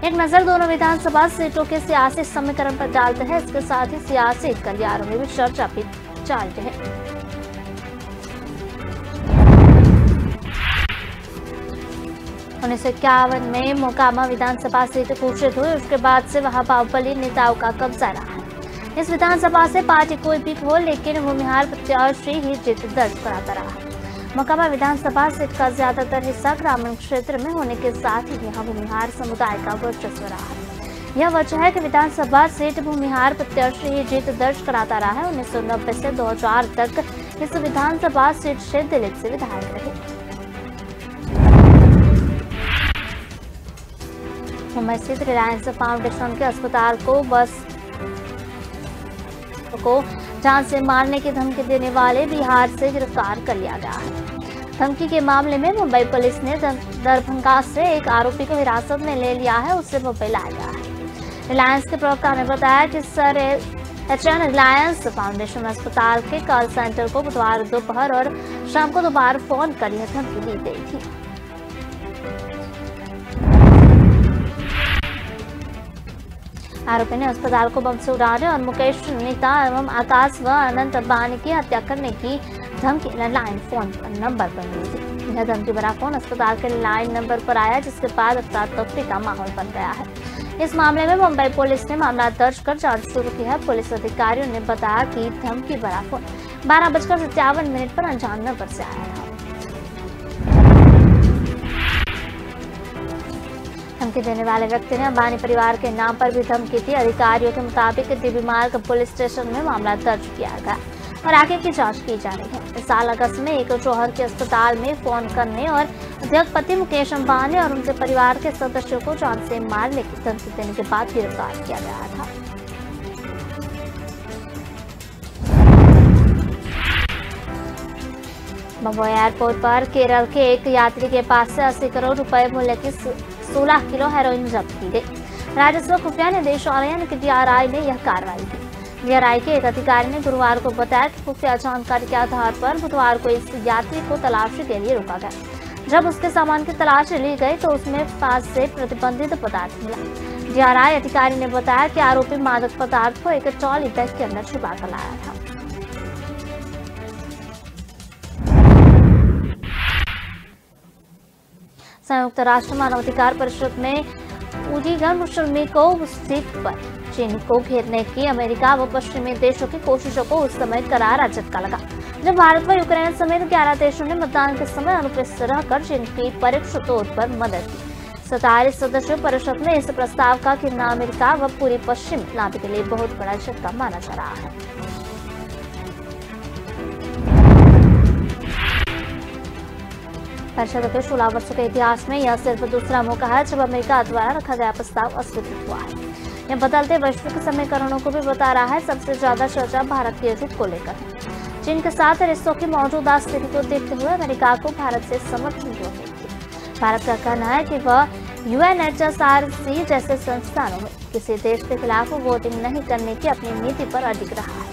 एक नजर दोनों विधानसभा सीटों के सियासी समीकरण पर डालते हैं। इसके साथ ही सियासी गलियारों में भी चर्चा भी जारी है। 1951 में मोकामा विधानसभा सीट घोषित हुई, उसके बाद से वहां बाहुबली नेताओं का कब्जा रहा है। इस विधानसभा से पार्टी कोई भी हो, लेकिन भूमिहार प्रत्याशी ही जीत दर्ज कराता रहा। मोकामा विधानसभा सीट का ज्यादातर हिस्सा ग्रामीण क्षेत्र में होने के साथ ही यहाँ भूमिहार समुदाय का वर्चस्व रहा है। यह वजह है कि विधानसभा सीट भूमिहार प्रत्याशी ही जीत दर्ज कराता रहा है। 1990 से 2000 तक इस विधानसभा सीट से दिलीप से विधायक रहे। मुंबई स्थित रिलायंस फाउंडेशन के अस्पताल को जान से मारने की धमकी देने वाले बिहार से गिरफ्तार कर लिया गया है। धमकी के मामले में मुंबई पुलिस ने दरभंगा से एक आरोपी को हिरासत में ले लिया है, उसे मुंबई लाया गया है। रिलायंस के प्रवक्ता ने बताया कि सर एचएन रिलायंस फाउंडेशन अस्पताल के कॉल सेंटर को बुधवार दोपहर और शाम को 2 बार फोन कर यह धमकी दी गई थी। आरोपी ने अस्पताल को बम से उड़ाने और मुकेश नीता एवं आकाश व अनंत अंबानी की हत्या करने की धमकी लैंडलाइन फोन नंबर पर मिली थी। यह धमकी भरा फोन अस्पताल के लाइन नंबर पर आया, जिसके बाद अफरा तफरी का माहौल बन गया है। इस मामले में मुंबई पुलिस ने मामला दर्ज कर जांच शुरू की है। पुलिस अधिकारियों ने बताया कि धमकी भरा फोन 12:57 पर अनजान नंबर से आया था। धमकी देने वाले व्यक्ति ने अंबानी परिवार के नाम पर भी धमकी दी। अधिकारियों के मुताबिक डीबी मार्ग पुलिस स्टेशन में मामला दर्ज किया गया और आगे की जांच की जा रही है। इस साल अगस्त में एक जौहर के अस्पताल में फोन करने और उद्योगपति मुकेश अंबानी और उनके परिवार के सदस्यों को जान से मारने की धमकी देने के बाद गिरफ्तार किया गया था। मुंबई एयरपोर्ट पर केरल के एक यात्री के पास से 80 करोड़ रुपए मूल्य की 16 किलो हेरोइन जब्त की गई। राजस्व खुफिया निदेशालय यानी कि DRI ने यह कार्रवाई की। DRI के एक अधिकारी ने गुरुवार को बताया कि खुफिया जानकारी के आधार पर बुधवार को इस यात्री को तलाशी के लिए रोका गया। जब उसके सामान की तलाशी ली गई तो उसमें पास से प्रतिबंधित पदार्थ मिला। DRI अधिकारी ने बताया कि आरोपी मादक पदार्थ को एक ट्रॉली बैग के अंदर छुपा कर लाया था। संयुक्त राष्ट्र मानवाधिकार परिषद में उइगर श्रमिकों सीट पर चीन को घेरने की अमेरिका व पश्चिमी देशों की कोशिशों को उस समय करारा झटका लगा जब भारत व यूक्रेन समेत 11 देशों ने मतदान के समय अनुपस्थित रहकर चीन की परोक्ष तौर पर मदद की। 47 सदस्यों परिषद में इस प्रस्ताव का घेरना अमेरिका व पूरी पश्चिम नाभिक के लिए बहुत बड़ा झटका माना जा रहा है। परिषद के 16 वर्षों के इतिहास में यह सिर्फ दूसरा मौका है जब अमेरिका द्वारा रखा गया प्रस्ताव अस्वीकृत हुआ है। यह बदलते वैश्विक समीकरणों को भी बता रहा है। सबसे ज्यादा चर्चा भारत के हित को लेकर है। चीन के साथ रिश्तों की मौजूदा स्थिति को देखते हुए अमेरिका को भारत से समर्थन की उम्मीद थी। भारत का कहना है कि वह UNHRC जैसे संस्थानों में किसी देश के खिलाफ वोटिंग नहीं करने की अपनी नीति पर अडिग रहा है।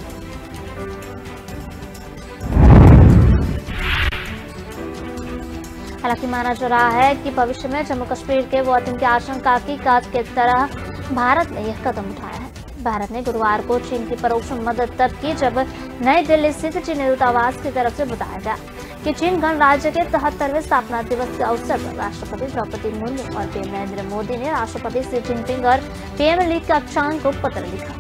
हालांकि माना जा रहा है कि भविष्य में जम्मू कश्मीर के वोटिंग की आशंका की काज के तरह भारत ने यह कदम उठाया है। भारत ने गुरुवार को चीन की परोक्ष मदद तब की जब नई दिल्ली स्थित चीनी दूतावास की तरफ से बताया गया कि चीन गणराज्य के 73वें स्थापना दिवस के अवसर पर राष्ट्रपति द्रौपदी मुर्मू और पीएम नरेंद्र मोदी ने राष्ट्रपति शी जिनपिंग और पीएम ली केक्वांग को पत्र लिखा।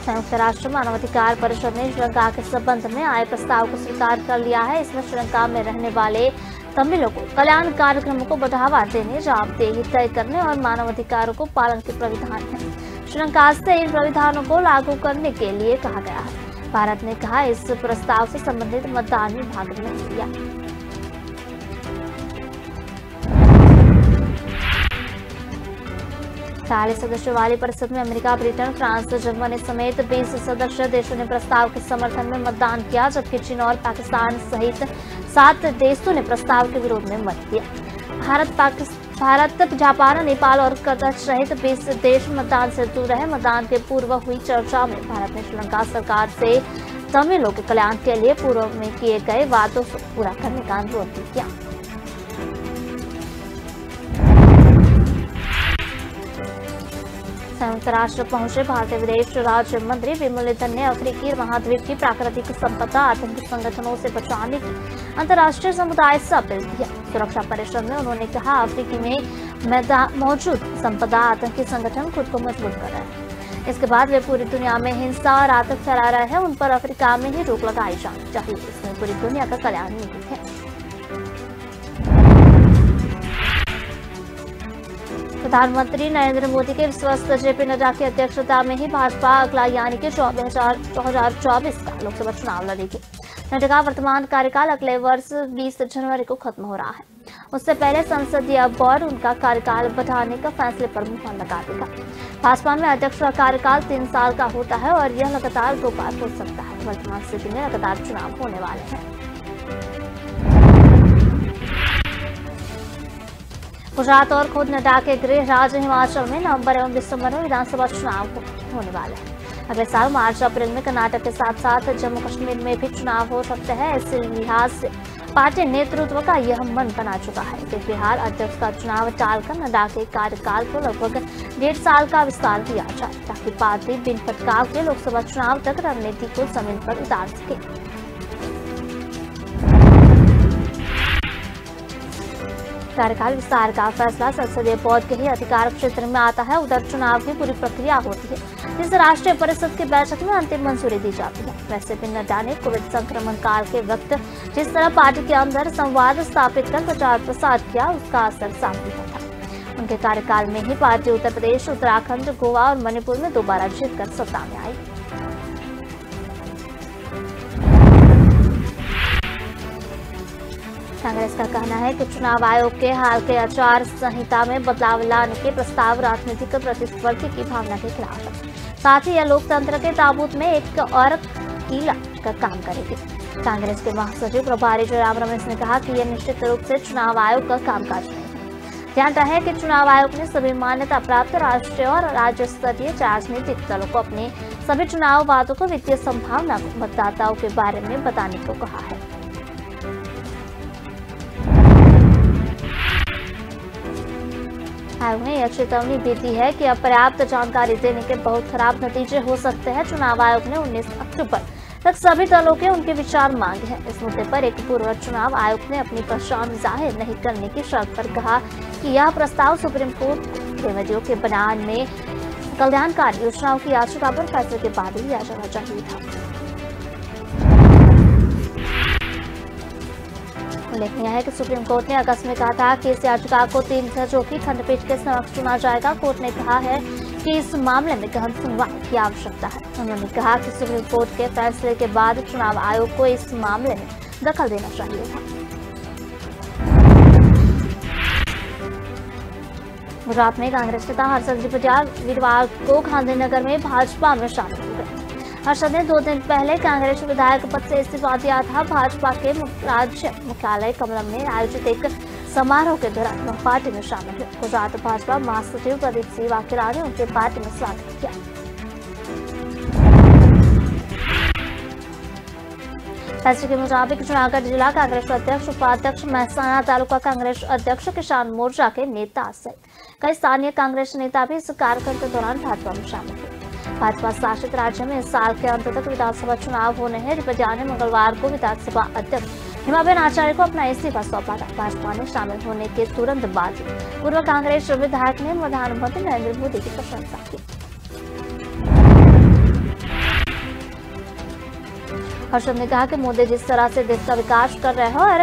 संयुक्त राष्ट्र मानवाधिकार परिषद ने श्रीलंका के संबंध में आए प्रस्ताव को स्वीकार कर लिया है। इसमें श्रीलंका में रहने वाले तमिलों को कल्याण कार्यक्रमों को बढ़ावा देने, जवाबदेही तय करने और मानवाधिकारों को पालन के प्रावधान है। श्रीलंका से इन प्रावधानों को लागू करने के लिए कहा गया है। भारत ने कहा इस प्रस्ताव से संबंधित मतदान में भाग नहीं लिया। चालीस सदस्यों वाली परिषद में अमेरिका, ब्रिटेन, फ्रांस, जर्मनी समेत 20 सदस्य देशों ने प्रस्ताव के समर्थन में मतदान किया, जबकि चीन और पाकिस्तान सहित 7 देशों ने प्रस्ताव के विरोध में मत दिया। भारत, जापान, नेपाल और कतर सहित 20 देश मतदान से दूर रहे। मतदान के पूर्व हुई चर्चा में भारत ने श्रीलंका सरकार से तमिलों के कल्याण के लिए पूर्व में किए गए वादों को पूरा करने का अनुरोध किया। संयुक्त राष्ट्र पहुंचे भारतीय विदेश राज्य मंत्री विमलधन ने अफ्रीकी महाद्वीप की प्राकृतिक संपदा आतंकी संगठनों से बचाने की अंतर्राष्ट्रीय समुदाय से अपील किया। सुरक्षा परिषद में उन्होंने कहा अफ्रीकी में मौजूद संपदा आतंकी संगठन खुद को मजबूत कर रहे हैं। इसके बाद वे पूरी दुनिया में हिंसा और आतंक फैला रहे हैं, उन पर अफ्रीका में ही रोक लगाई जानी चाहिए। इसमें पूरी दुनिया का कल्याण निहित है। प्रधानमंत्री नरेंद्र मोदी के विश्वस्त जेपी नड्डा की अध्यक्षता में ही भाजपा अगला यानी कि 2024 का लोकसभा चुनाव लड़ेगी। नड्डा का वर्तमान कार्यकाल अगले वर्ष 20 जनवरी को खत्म हो रहा है। उससे पहले संसदीय बोर्ड उनका कार्यकाल बढ़ाने का फैसले पर मुहर लगा देगा। भाजपा में अध्यक्ष का कार्यकाल 3 साल का होता है और यह लगातार 2 बार हो सकता है। वर्तमान स्थिति में लगातार चुनाव होने वाले हैं। गुजरात और खुद नड्डा के गृह राज्य हिमाचल में नवंबर एवं दिसंबर में विधानसभा चुनाव होने वाले हैं। अगले साल मार्च अप्रैल में कर्नाटक के साथ साथ जम्मू कश्मीर में भी चुनाव हो सकते हैं। इस लिहाज से पार्टी नेतृत्व का यह मन बना चुका है कि बिहार अध्यक्ष का चुनाव टालकर नड्डा के कार्यकाल को लगभग 1.5 साल का विस्तार किया जाए, ताकि पार्टी बिन भटकाव के लोकसभा चुनाव तक रणनीति को जमीन पर उतार सके। कार्यकाल विस्तार का फैसला संसदीय बोर्ड के ही अधिकार क्षेत्र में आता है। उधर चुनाव की पूरी प्रक्रिया होती है, जिस राष्ट्रीय परिषद की बैठक में अंतिम मंजूरी दी जाती है। वैसे भी नड्डा ने कोविड संक्रमण काल के वक्त जिस तरह पार्टी के अंदर संवाद स्थापित कर प्रचार प्रसार किया, उसका असर साफ दिखा था। उनके कार्यकाल में ही पार्टी उत्तर प्रदेश, उत्तराखंड, गोवा और मणिपुर में दोबारा जीतकर सत्ता में आई। कांग्रेस का कहना है कि चुनाव आयोग के हाल के आचार संहिता में बदलाव लाने के प्रस्ताव राजनीतिक प्रतिस्पर्धी की भावना के खिलाफ है। साथ ही यह लोकतंत्र के ताबूत में एक और कीला का काम करेगी। कांग्रेस के महासचिव प्रभारी जयराम रमेश ने कहा कि यह निश्चित रूप से चुनाव आयोग का कामकाज नहीं है। ध्यान रहे कि चुनाव आयोग ने सभी मान्यता प्राप्त राष्ट्रीय और राज्य स्तरीय राजनीतिक दलों को अपने सभी चुनाव वादों को वित्तीय संभावना को मतदाताओं के बारे में बताने को कहा है। आयोग ने यह चेतावनी भी दी है कि अपर्याप्त जानकारी देने के बहुत खराब नतीजे हो सकते हैं। चुनाव आयोग ने 19 अक्टूबर तक सभी दलों के उनके विचार मांगे हैं। इस मुद्दे पर एक पूर्व चुनाव आयोग ने अपनी पहचान जाहिर नहीं करने की शर्त पर कहा कि यह प्रस्ताव सुप्रीम कोर्ट के विधियों के बयान में कल्याणकारी योजनाओं की याचिका पर फैसले के बाद लिया जाना चाहिए था। उल्लेखनीय है कि सुप्रीम कोर्ट ने अगस्त में कहा था कि इस याचिका को 3 जजों की खंडपीठ के समक्ष सुना जाएगा। कोर्ट ने कहा है कि इस मामले में गहन सुनवाई की आवश्यकता है। उन्होंने कहा कि सुप्रीम कोर्ट के फैसले के बाद चुनाव आयोग को इस मामले में दखल देना चाहिए था। गुजरात में कांग्रेस नेता हर्षद पटेल वीरवार को गांधीनगर में भाजपा में शामिल हो गए। हर्षद ने 2 दिन पहले कांग्रेस विधायक पद से इस्तीफा दिया था। भाजपा के राज्य मुख्यालय कमलम में आयोजित एक समारोह के दौरान वह पार्टी में शामिल हुए। गुजरात भाजपा महासचिव प्रदीप सिंह वाकेला ने उनके पार्टी में स्वागत किया। फैसले के मुताबिक जूनागढ़ जिला कांग्रेस अध्यक्ष, उपाध्यक्ष, महसाना तालुका कांग्रेस अध्यक्ष, किसान मोर्चा के नेता सहित कई स्थानीय कांग्रेस नेता भी इस कार्यक्रम के दौरान भाजपा में शामिल हुए। भाजपा शासित राज्य में इस साल के अंत तक विधानसभा चुनाव होने हैं। रिपजा ने मंगलवार को विधानसभा अध्यक्ष हिमाबेन आचार्य को अपना इस्तीफा सौंपा था। भाजपा में शामिल होने के तुरंत बाद पूर्व कांग्रेस विधायक ने प्रधानमंत्री नरेंद्र मोदी की प्रशंसा की। हर्षद ने कहा कि मोदी जिस तरह से देश का विकास कर रहे हैं और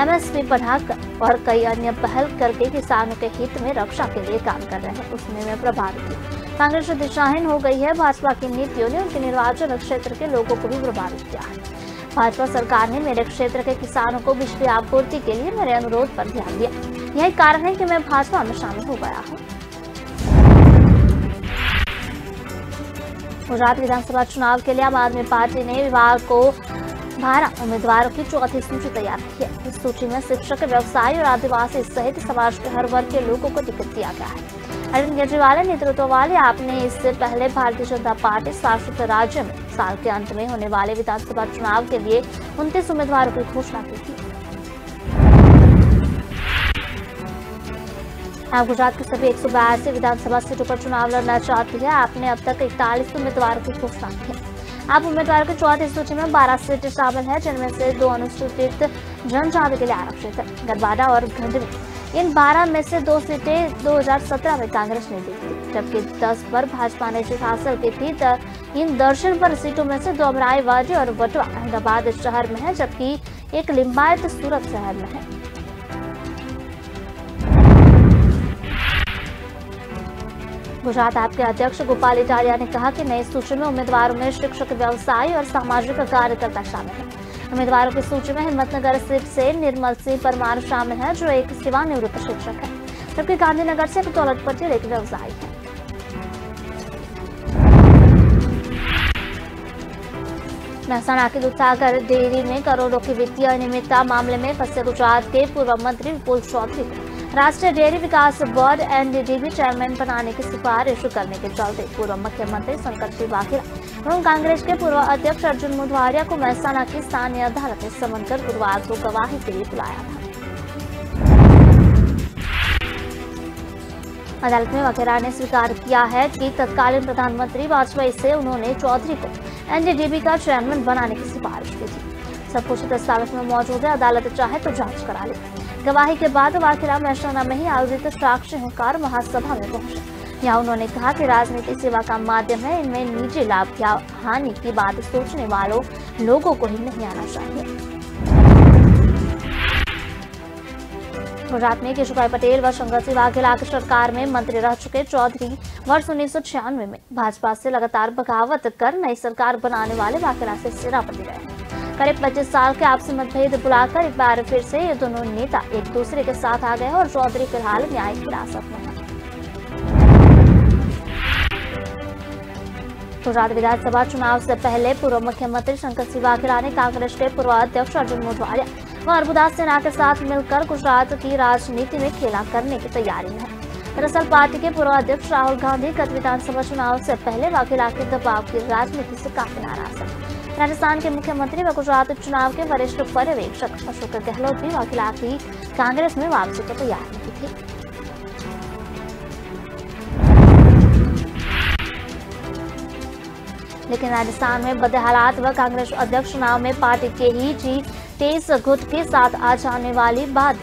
MSP बढ़ाकर और कई अन्य पहल करके किसानों के हित में रक्षा के लिए काम कर रहे हैं, उसमें मैं प्रभावित हूँ। कांग्रेस दिशाहीन हो गई है। भाजपा की नीतियों ने उनके निर्वाचन क्षेत्र के लोगों को भी प्रभावित किया है। भाजपा सरकार ने मेरे क्षेत्र के किसानों को बिजली आपूर्ति के लिए मेरे अनुरोध पर ध्यान दिया। यही कारण है कि मैं भाजपा में शामिल हो गया हूँ। गुजरात विधानसभा चुनाव के लिए आम आदमी पार्टी ने विभाग को 12 उम्मीदवारों की चौथी सूची तैयार की है। इस सूची में शिक्षक, व्यवसायी और आदिवासी सहित समाज के हर वर्ग के लोगों को टिकट दिया गया है। अरविंद केजरीवाल नेतृत्व वाले आपने इससे पहले भारतीय जनता पार्टी शासित राज्य में साल के अंत में होने वाले विधानसभा चुनाव के लिए 29 उम्मीदवारों की घोषणा की थी। आप गुजरात की सभी 182 विधानसभा सीटों पर चुनाव लड़ना चाहती है। आपने अब तक 41 उम्मीदवारों की घोषणा की है। आप उम्मीदवारों की चौथी सूची में 12 सीटें शामिल है, जिनमें से 2 अनुसूचित जनजाति के लिए आरक्षित है। गरबाडा और खंडवी, इन 12 में से 2 सीटें 2017 में कांग्रेस ने दी थी, जबकि 10 पर भाजपा ने जीत हासिल की थी। इन दर्शन पर सीटों में से 2 अमराईवाड़ी और वटवा अहमदाबाद शहर में है, जबकि एक लिंबायत सूरत शहर में है। गुजरात आपके अध्यक्ष गोपाल इटालिया ने कहा कि नई सूची में उम्मीदवारों में शिक्षक, व्यवसायी और सामाजिक कार्यकर्ता शामिल है। उम्मीदवारों की सूची में हिम्मतनगर सीट से निर्मल सिंह परमार शामिल है, जो एक सेवानिवृत्त शिक्षक है, जबकि गांधीनगर से दौलत पटेल एक व्यवसायी है। महसाना की दूधसागर डेयरी में करोड़ों की वित्तीय अनियमितता मामले में फंसे गुजरात के पूर्व मंत्री विपुल चौधरी को राष्ट्रीय डेयरी विकास बोर्ड NDDB चेयरमैन बनाने की सिफारिश करने के चलते पूर्व मुख्यमंत्री शंकर सिंह वाघेला एवं कांग्रेस के पूर्व अध्यक्ष अर्जुन मोढवाडिया को महसाना की स्थानीय अदालत में समन कर गुरुवार को गवाही के लिए बुलाया था। अदालत में वाघेला ने स्वीकार किया है कि तत्कालीन प्रधानमंत्री वाजपेयी से उन्होंने चौधरी को NDDB का चेयरमैन बनाने की सिफारिश की थी। सब कुछ दस्तावेज में मौजूद है, अदालत चाहे तो जांच करा ले। गवाही के बाद वाघेला महसाना में ही आयोजित साक्षी हुंकार महासभा में पहुंचे। यहाँ उन्होंने कहा कि राजनीति सेवा का माध्यम है, इनमें निजी लाभ या हानि की बात सोचने वालों लोगों को ही नहीं आना चाहिए। गुजरात में केशुभाई पटेल व शंकर सिंह वाघेला की सरकार में मंत्री रह चुके चौधरी वर्ष 1996 में भाजपा से लगातार बगावत कर नई सरकार बनाने वाले वाघेला से सेनापति रहे। करीब 25 साल के आपसी मतभेद बुलाकर एक बार फिर से ये दोनों नेता एक दूसरे के साथ आ गए और चौधरी फिलहाल न्यायिक हिरासत में है। गुजरात विधानसभा चुनाव से पहले पूर्व मुख्यमंत्री शंकर सिंह वाघेला ने कांग्रेस के पूर्व अध्यक्ष अर्जुन मोढवाडिया व अरबुदास सेना के साथ मिलकर गुजरात की राजनीति में खेला करने की तैयारी में है। दरअसल पार्टी के पूर्व अध्यक्ष राहुल गांधी गत विधानसभा चुनाव से पहले वाघेला के दबाव की राजनीति से काफी नाराज है। राजस्थान के मुख्यमंत्री व गुजरात चुनाव के वरिष्ठ पर्यवेक्षक अशोक गहलोत भी वाघेला की कांग्रेस में वापसी की तैयारी की थी। लेकिन राजस्थान में बदे हालात व कांग्रेस अध्यक्ष चुनाव में पार्टी के ही तेज गुट के साथ आ जाने वाली बाद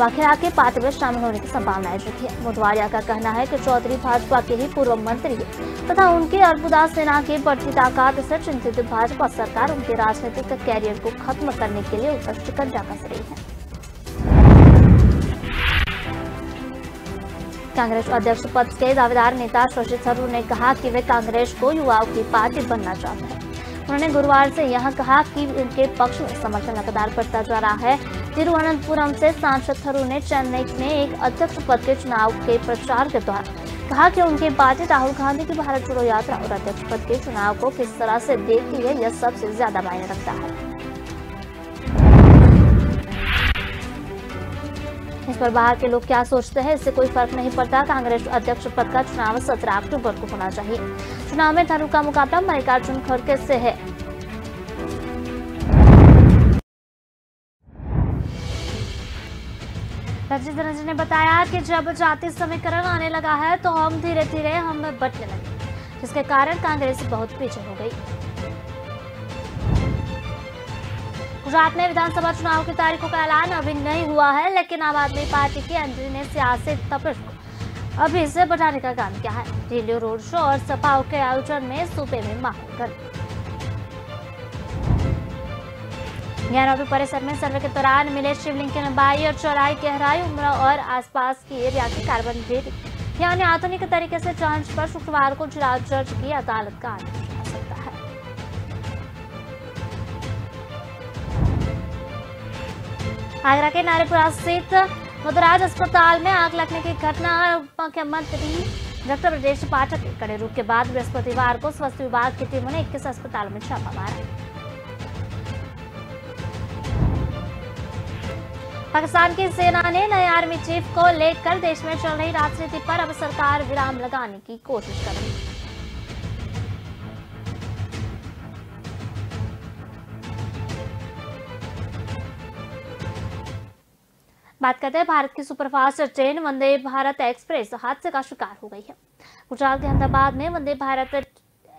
वाघेला के पार्टी में शामिल होने की संभावनाएं जुटी है। मोढवाडिया का कहना है कि चौधरी भाजपा के ही पूर्व मंत्री है तथा उनके अरबुदास सेना की बढ़ती ताकत से चिंतित भाजपा सरकार उनके राजनीतिक कैरियर को खत्म करने के लिए ऊपर शिकंजा कस रही है। कांग्रेस अध्यक्ष पद के दावेदार नेता शशि थरूर ने कहा कि वे कांग्रेस को युवाओं की पार्टी बनना चाहते हैं। उन्होंने गुरुवार से यह कहा कि उनके पक्ष में समर्थन लगातार बढ़ता जा रहा है। तिरुवनंतपुरम से सांसद थरूर ने चेन्नई में एक अध्यक्ष पद के चुनाव के प्रचार के दौरान कहा कि उनकी पार्टी राहुल गांधी की भारत जोड़ो यात्रा और अध्यक्ष पद के चुनाव को किस तरह से देखती है, यह सबसे ज्यादा मायने रखता है। इस पर बाहर के लोग क्या सोचते हैं, इससे कोई फर्क नहीं पड़ता। कांग्रेस अध्यक्ष पद का चुनाव 17 अक्टूबर को होना चाहिए। चुनाव में थरूर का मुकाबला मल्लिकार्जुन खड़गे से है। रंजित रंजन ने बताया कि जब जाति समीकरण आने लगा है तो हम धीरे धीरे हम बंटने लगे, जिसके कारण कांग्रेस बहुत पीछे हो गई। गुजरात में विधानसभा चुनाव की तारीखों का ऐलान अभी नहीं हुआ है, लेकिन आम आदमी पार्टी के एमपी ने सियासी तपिश को अभी से बढ़ाने का काम किया है। रैलियों, रोड शो और सभाओं के आयोजन में सूबे में माहौल गर्म। ज्ञानोबी परिसर में सर्वे के दौरान मिले शिवलिंग की लंबाई और चौड़ाई, गहराई, उम्र और आसपास की एरिया की कार्बन डेटिंग यानी आधुनिक तरीके से जांच पर शुक्रवार को जिला जज की अदालत का आदेश आ सकता है। आगरा के नारेपुरा स्थित मुदराज अस्पताल में आग लगने की घटना मुख्यमंत्री डॉक्टर ब्रजेश पाठक के कड़े रुख के बाद बृहस्पतिवार को स्वास्थ्य विभाग की टीमों ने 21 अस्पतालों में छापा मारा। पाकिस्तान की सेना ने नए आर्मी चीफ को लेकर देश में चल रही राजनीति पर अब सरकार विराम लगाने की कोशिश कर रही है। बात करते हैं भारत की superfast train Vande Bharat express हादसे का शिकार हो गई है। गुजरात के अहमदाबाद में वंदे भारत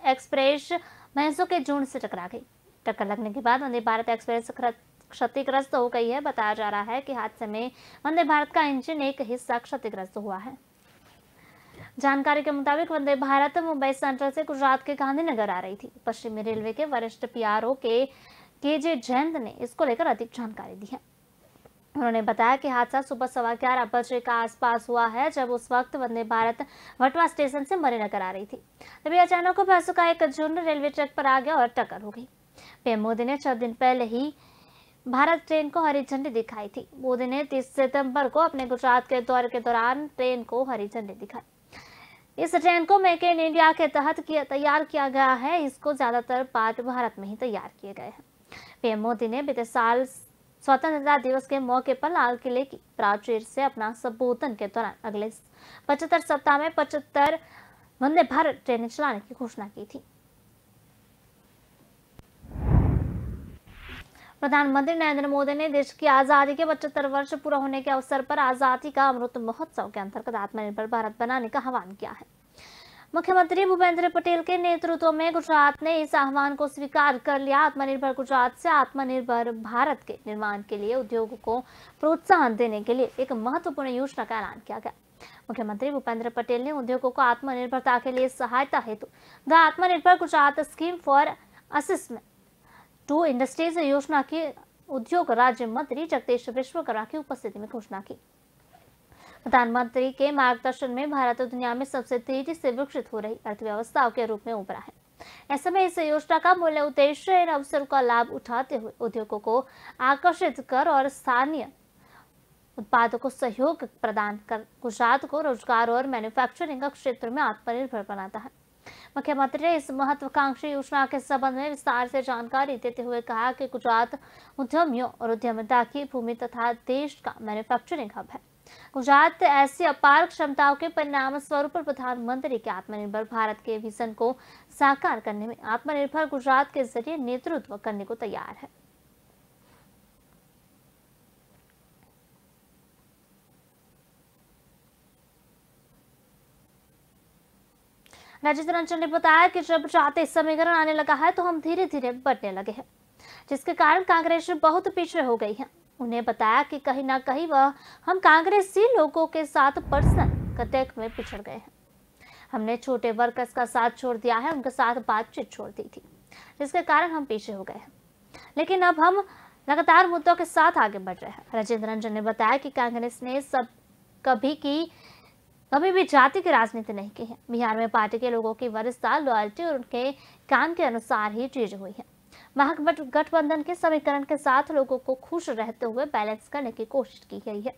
एक्सप्रेस भैंसों के झुंड से टकरा गई। टक्कर लगने के बाद वंदे भारत एक्सप्रेस क्षतिग्रस्त हो गई है। बताया जा रहा है कि हादसे में वंदे भारत का इंजन एक हिस्सा क्षतिग्रस्त हुआ है। जानकारी के मुताबिक वंदे भारत मुंबई सेंट्रल से गुजरात के गांधीनगर आ रही थी। पश्चिमी रेलवे के वरिष्ठ पीआरओ के जे जयंत ने इसको लेकर अधिक जानकारी दी है। उन्होंने बताया कि हादसा सुबह 11:15 बजे का आसपास हुआ है, जब उस वक्त वंदे भारत वटवा स्टेशन से मणिनगर आ रही थी। तभी अचानक भैंसों का एक झुंड रेलवे ट्रैक पर आ गया और टक्कर हो गई। पीएम मोदी ने 6 दिन पहले ही भारत ट्रेन को हरी झंडी दिखाई थी। मोदी ने 30 सितंबर को अपने गुजरात के दौरे के दौरान ट्रेन को हरी झंडी दिखाई। इस ट्रेन को मेक इन इंडिया के तहत तैयार किया गया है। इसको ज्यादातर पार्ट भारत में ही तैयार किए गए हैं। पीएम मोदी ने बीते साल स्वतंत्रता दिवस के मौके पर लाल किले की प्राचीर से अपना संबोधन के दौरान अगले 75 सप्ताह में 75 वंदे भारत ट्रेनें चलाने की घोषणा की थी। प्रधानमंत्री नरेंद्र मोदी ने देश की आजादी के 75 वर्ष पूरा होने के अवसर पर आजादी का अमृत महोत्सव के अंतर्गत आत्मनिर्भर भारत बनाने का आह्वान किया है। मुख्यमंत्री भूपेंद्र पटेल के नेतृत्व में गुजरात ने इस आह्वान को स्वीकार कर लिया। आत्मनिर्भर गुजरात से आत्मनिर्भर भारत के निर्माण के लिए उद्योगों को प्रोत्साहन देने के लिए एक महत्वपूर्ण योजना का ऐलान किया गया। मुख्यमंत्री भूपेंद्र पटेल ने उद्योगों को आत्मनिर्भरता के लिए सहायता हेतु the Atmanirbhar Gujarat scheme for assistance to industries योजना की उद्योग राज्य मंत्री जगदीश विश्वकर्मा की उपस्थिति में घोषणा की। प्रधानमंत्री के मार्गदर्शन में भारत दुनिया में सबसे तेजी से विकसित हो रही अर्थव्यवस्थाओं के रूप में उभरा है। ऐसे में इस योजना का मूल उद्देश्य इन अवसरों का लाभ उठाते हुए उद्योगों को आकर्षित कर और स्थानीय उत्पादों को सहयोग प्रदान कर गुजरात को रोजगार और मैन्युफैक्चरिंग क्षेत्र में आत्मनिर्भर बनाता है। मुख्यमंत्री ने इस महत्वाकांक्षी योजना के संबंध में विस्तार से जानकारी देते हुए कहा कि गुजरात उद्यमियों और उद्यमिता की भूमि तथा देश का मैन्युफैक्चरिंग हब है। गुजरात ऐसी अपार क्षमताओं के परिणाम स्वरूप प्रधानमंत्री के आत्मनिर्भर भारत के विजन को साकार करने में आत्मनिर्भर गुजरात के जरिए नेतृत्व करने को तैयार है। रंजित रंजन ने बताया कि जब जाति समीकरण आने लगा है तो हम धीरे धीरे बढ़ने लगे हैं, जिसके कारण कांग्रेस बहुत पीछे हो गई है। उन्हें बताया कि कहीं ना कहीं वह हम कांग्रेसी लोगों के साथ पर्सनल कॉन्टैक्ट में पिछड़ गए हैं। हमने छोटे वर्कर्स का साथ छोड़ दिया है, उनके साथ बातचीत छोड़ दी थी, जिसके कारण हम पीछे हो गए हैं। लेकिन अब हम लगातार मुद्दों के साथ आगे बढ़ रहे हैं। रंजित रंजन ने बताया कि कांग्रेस ने कभी भी जाति की राजनीति नहीं की है। बिहार में पार्टी के लोगों की वरिष्ठता, लॉयल्टी और उनके काम के अनुसार ही चीज हुई है। महागठबंधन के समीकरण के साथ लोगों को खुश रहते हुए बैलेंस करने की कोशिश की गई है।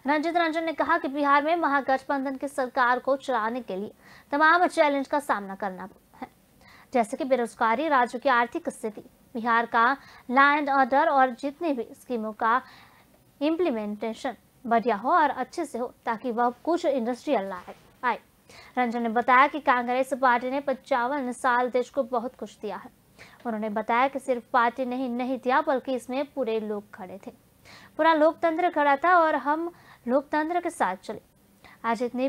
रंजित रंजन ने कहा कि बिहार में महागठबंधन की सरकार को चलाने के लिए तमाम चैलेंज का सामना करना है, जैसे कि बेरोजगारी, राज्य की आर्थिक स्थिति, बिहार का लॉ एंड ऑर्डर और जितनी भी स्कीमों का इम्प्लीमेंटेशन बढ़िया हो और अच्छे से हो, ताकि वह कुछ इंडस्ट्रियल आए। रंजन ने बताया कि कांग्रेस पार्टी ने 55 साल देश को बहुत कुछ दिया है। उन्होंने बताया कि सिर्फ पार्टी नहीं दिया, बल्कि इसमें पूरे लोग खड़े थे। पूरा लोकतंत्र खड़ा था और हम लोकतंत्र के साथ चले। आज इतनी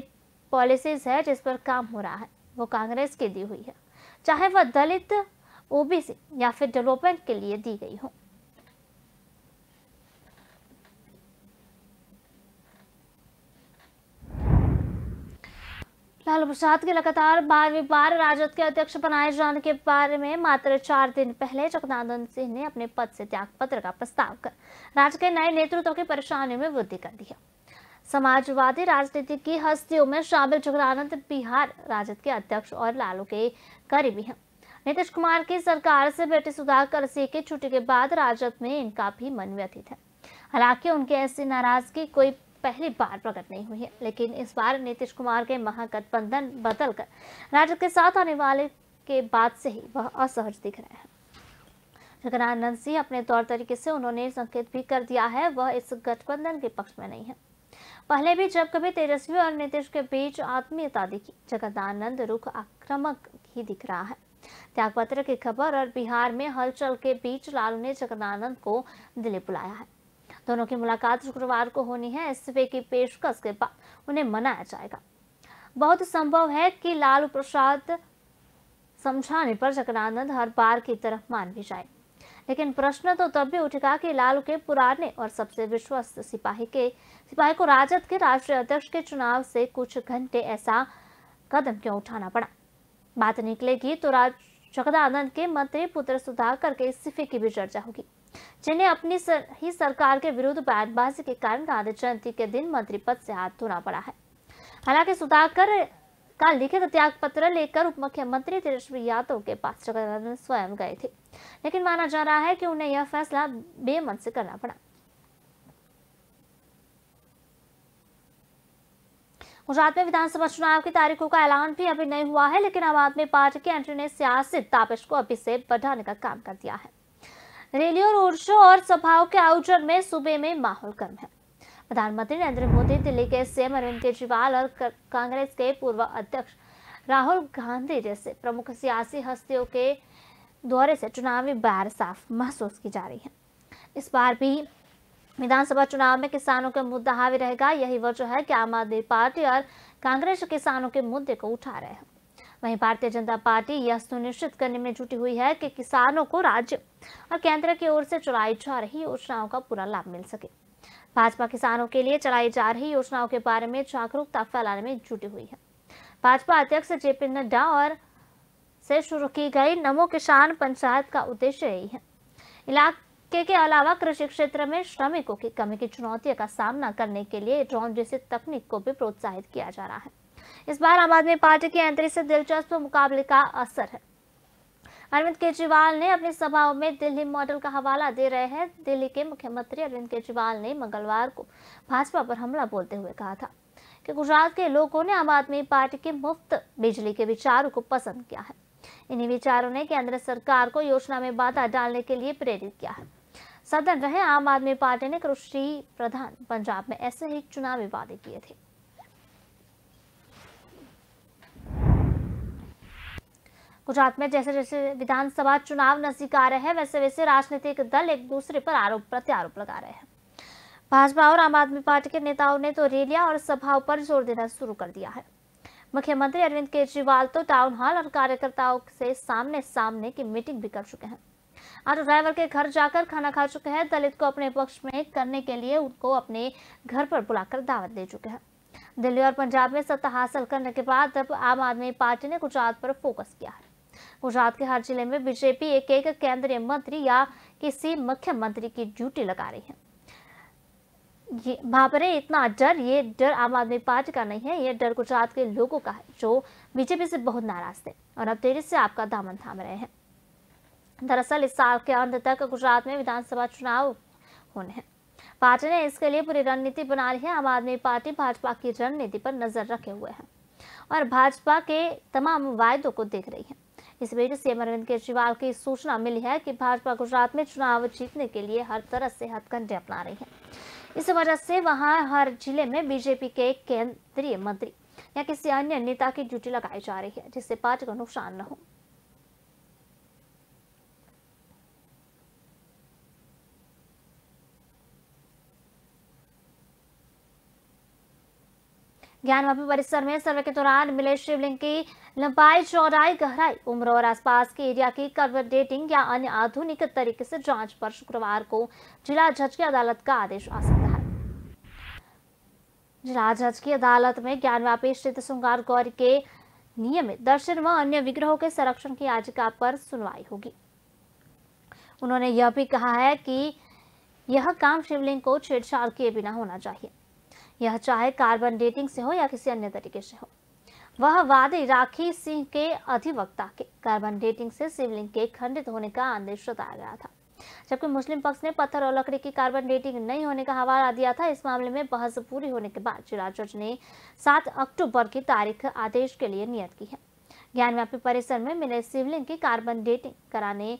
पॉलिसीज है जिस पर काम हो रहा है, वो कांग्रेस की दी हुई है, चाहे वह दलित, ओबीसी या फिर डेवलपमेंट के लिए दी गई हो। लालू प्रसाद के लगातार 12वीं बार राजद के अध्यक्ष बनाए जाने के बारे में मात्र 4 दिन पहले जगदानंद सिंह ने अपने पद से त्याग पत्र का प्रस्ताव कर राज्य के नए नेतृत्व की परेशानी में वृद्धि कर दी है। समाजवादी राजनीति की हस्तियों में शामिल जगदानंद बिहार राजद के अध्यक्ष और लालू के करीबी हैं। नीतीश कुमार की सरकार से बेटी सुधाकर सिंह की छुट्टी के बाद राजद में इनका भी मन व्यथित है। हालांकि उनकी ऐसी नाराजगी कोई पहली बार प्रकट नहीं हुई है, लेकिन इस बार नीतीश कुमार के महागठबंधन बदलकर राजद के साथ आने वाले के बाद से ही वह असहज दिख रहे हैं। जगदानंद सिंह अपने तौर तरीके से उन्होंने संकेत भी कर दिया है वह इस गठबंधन के पक्ष में नहीं है। पहले भी जब कभी तेजस्वी और नीतीश के बीच आत्मीयता दिखी, जगदानंद रुख आक्रामक ही दिख रहा है। त्यागपत्र की खबर और बिहार में हलचल के बीच लालू ने जगदानंद को दिल्ली बुलाया है। दोनों की मुलाकात शुक्रवार को होनी है। इस्तीफे की पेशकश के बाद उन्हें मनाया जाएगा। बहुत संभव है कि लालू प्रसाद समझाने पर जगदानंद हर बार की तरह मान भी जाए, लेकिन प्रश्न तो तब भी उठेगा कि लालू के पुराने और सबसे विश्वस्त सिपाही को राजद के राष्ट्रीय अध्यक्ष के चुनाव से कुछ घंटे ऐसा कदम क्यों उठाना पड़ा। बात निकलेगी तो जगदानंद के मंत्री पुत्र सुधाकर के इस्तीफे की भी चर्चा होगी, जिन्हें अपनी ही सरकार के विरुद्ध बयानबाजी के कारण गांधी जयंती के दिन मंत्री पद से हाथ धोना पड़ा है। हालांकि सुधाकर का लिखित त्याग पत्र लेकर उप मुख्यमंत्री तेजस्वी यादव के पास जगदानंद स्वयं गए थे, लेकिन माना जा रहा है कि उन्हें यह फैसला बेमन से करना पड़ा। गुजरात में विधानसभा चुनाव की तारीखों का ऐलान भी अभी नहीं हुआ है, लेकिन आम आदमी पार्टी के एंट्री ने सियासी तापश को अभी से बढ़ाने का काम कर दिया है। रैलियों, रोड शो और सभाओं के आयोजन में सूबे में माहौल गर्म है। प्रधानमंत्री नरेंद्र मोदी, दिल्ली के सीएम अरविंद केजरीवाल और कांग्रेस के पूर्व अध्यक्ष राहुल गांधी जैसे प्रमुख सियासी हस्तियों के दौरे से चुनावी बहार साफ महसूस की जा रही है। इस बार भी विधानसभा चुनाव में किसानों का मुद्दा हावी रहेगा। यही वजह है कि आम आदमी पार्टी और कांग्रेस किसानों के मुद्दे को उठा रहे हैं। वहीं भारतीय जनता पार्टी यह सुनिश्चित करने में जुटी हुई है कि किसानों को राज्य और केंद्र की ओर से चलाई जा रही योजनाओं का पूरा लाभ मिल सके। भाजपा किसानों के लिए चलाई जा रही योजनाओं के बारे में जागरूकता फैलाने में जुटी हुई है। भाजपा अध्यक्ष जेपी नड्डा और से शुरू की गई नमो किसान पंचायत का उद्देश्य यही है। इलाके के अलावा कृषि क्षेत्र में श्रमिकों की कमी की चुनौतियों का सामना करने के लिए ड्रोन जैसी तकनीक को भी प्रोत्साहित किया जा रहा है। इस बार आम आदमी पार्टी की एंट्री से दिलचस्प मुकाबले का असर है। अरविंद केजरीवाल ने अपनी सभाओं में दिल्ली मॉडल का हवाला दे रहे हैं। दिल्ली के मुख्यमंत्री अरविंद केजरीवाल ने मंगलवार को भाजपा पर हमला बोलते हुए कहा था कि गुजरात के लोगों ने आम आदमी पार्टी के मुफ्त बिजली के विचारों को पसंद किया है। इन्हीं विचारों ने केंद्र सरकार को योजना में बाधा डालने के लिए प्रेरित किया है। सदन रहे आम आदमी पार्टी ने कृषि प्रधान पंजाब में ऐसे ही चुनावी वादे किए थे। गुजरात में जैसे जैसे विधानसभा चुनाव नजदीक आ रहे हैं, वैसे वैसे राजनीतिक दल एक दूसरे पर आरोप प्रत्यारोप लगा रहे हैं। भाजपा और आम आदमी पार्टी के नेताओं ने तो रैलियां और सभाओं पर जोर देना शुरू कर दिया है। मुख्यमंत्री अरविंद केजरीवाल तो टाउन हॉल और कार्यकर्ताओं से सामने सामने की मीटिंग भी कर चुके हैं। ऑटो ड्राइवर के घर जाकर खाना खा चुके हैं। दलित को अपने पक्ष में करने के लिए उनको अपने घर पर बुलाकर दावत दे चुके हैं। दिल्ली और पंजाब में सत्ता हासिल करने के बाद अब आम आदमी पार्टी ने गुजरात पर फोकस किया है। गुजरात के हर जिले में बीजेपी एक एक केंद्रीय मंत्री या किसी मुख्यमंत्री की ड्यूटी लगा रही है। इतना डर, ये डर आम आदमी पार्टी का नहीं है, ये डर गुजरात के लोगों का है जो बीजेपी से बहुत नाराज थे और अब तेजी से आपका दामन थाम रहे हैं। दरअसल इस साल के अंत तक गुजरात में विधानसभा चुनाव होने हैं। पार्टी ने इसके लिए पूरी रणनीति बना ली है। आम आदमी पार्टी भाजपा की रणनीति पर नजर रखे हुए है और भाजपा के तमाम वायदों को देख रही है। इस बीच सीएम अरविंद केजरीवाल की सूचना मिली है कि भाजपा गुजरात में चुनाव जीतने के लिए हर तरह से हथकंडे अपना रही है। इस वजह से वहां हर जिले में बीजेपी के केंद्रीय मंत्री या किसी अन्य नेता की ड्यूटी लगाई जा रही है, जिससे पार्टी को नुकसान न हो। ज्ञानवापी परिसर में सर्वे के दौरान मिले शिवलिंग की लंबाई, चौड़ाई, गहराई, उम्र और आसपास के एरिया की कर्व डेटिंग या अन्य आधुनिक तरीके से जांच पर शुक्रवार को जिला जज की अदालत का आदेश आ सकता है। जिला जज की अदालत में ज्ञानवापी स्थित श्रृंगार गौरी के नियमित दर्शन व अन्य विग्रहों के संरक्षण की याचिका पर सुनवाई होगी। उन्होंने यह भी कहा है कि यह काम शिवलिंग को छेड़छाड़ किए बिना होना चाहिए, यह चाहे कार्बन डेटिंग से हो या किसी अन्य तरीके से हो। वह वादी राखी सिंह के अधिवक्ता के कार्बन डेटिंग से शिवलिंग के खंडित होने का आदेश जताया गया था, जबकि मुस्लिम पक्ष ने पत्थर और लकड़ी की कार्बन डेटिंग नहीं होने का हवाला दिया था। इस मामले में बहस पूरी होने के बाद जिला जज ने 7 अक्टूबर की तारीख आदेश के लिए नियत की है। ज्ञानव्यापी परिसर में मिले शिवलिंग की कार्बन डेटिंग कराने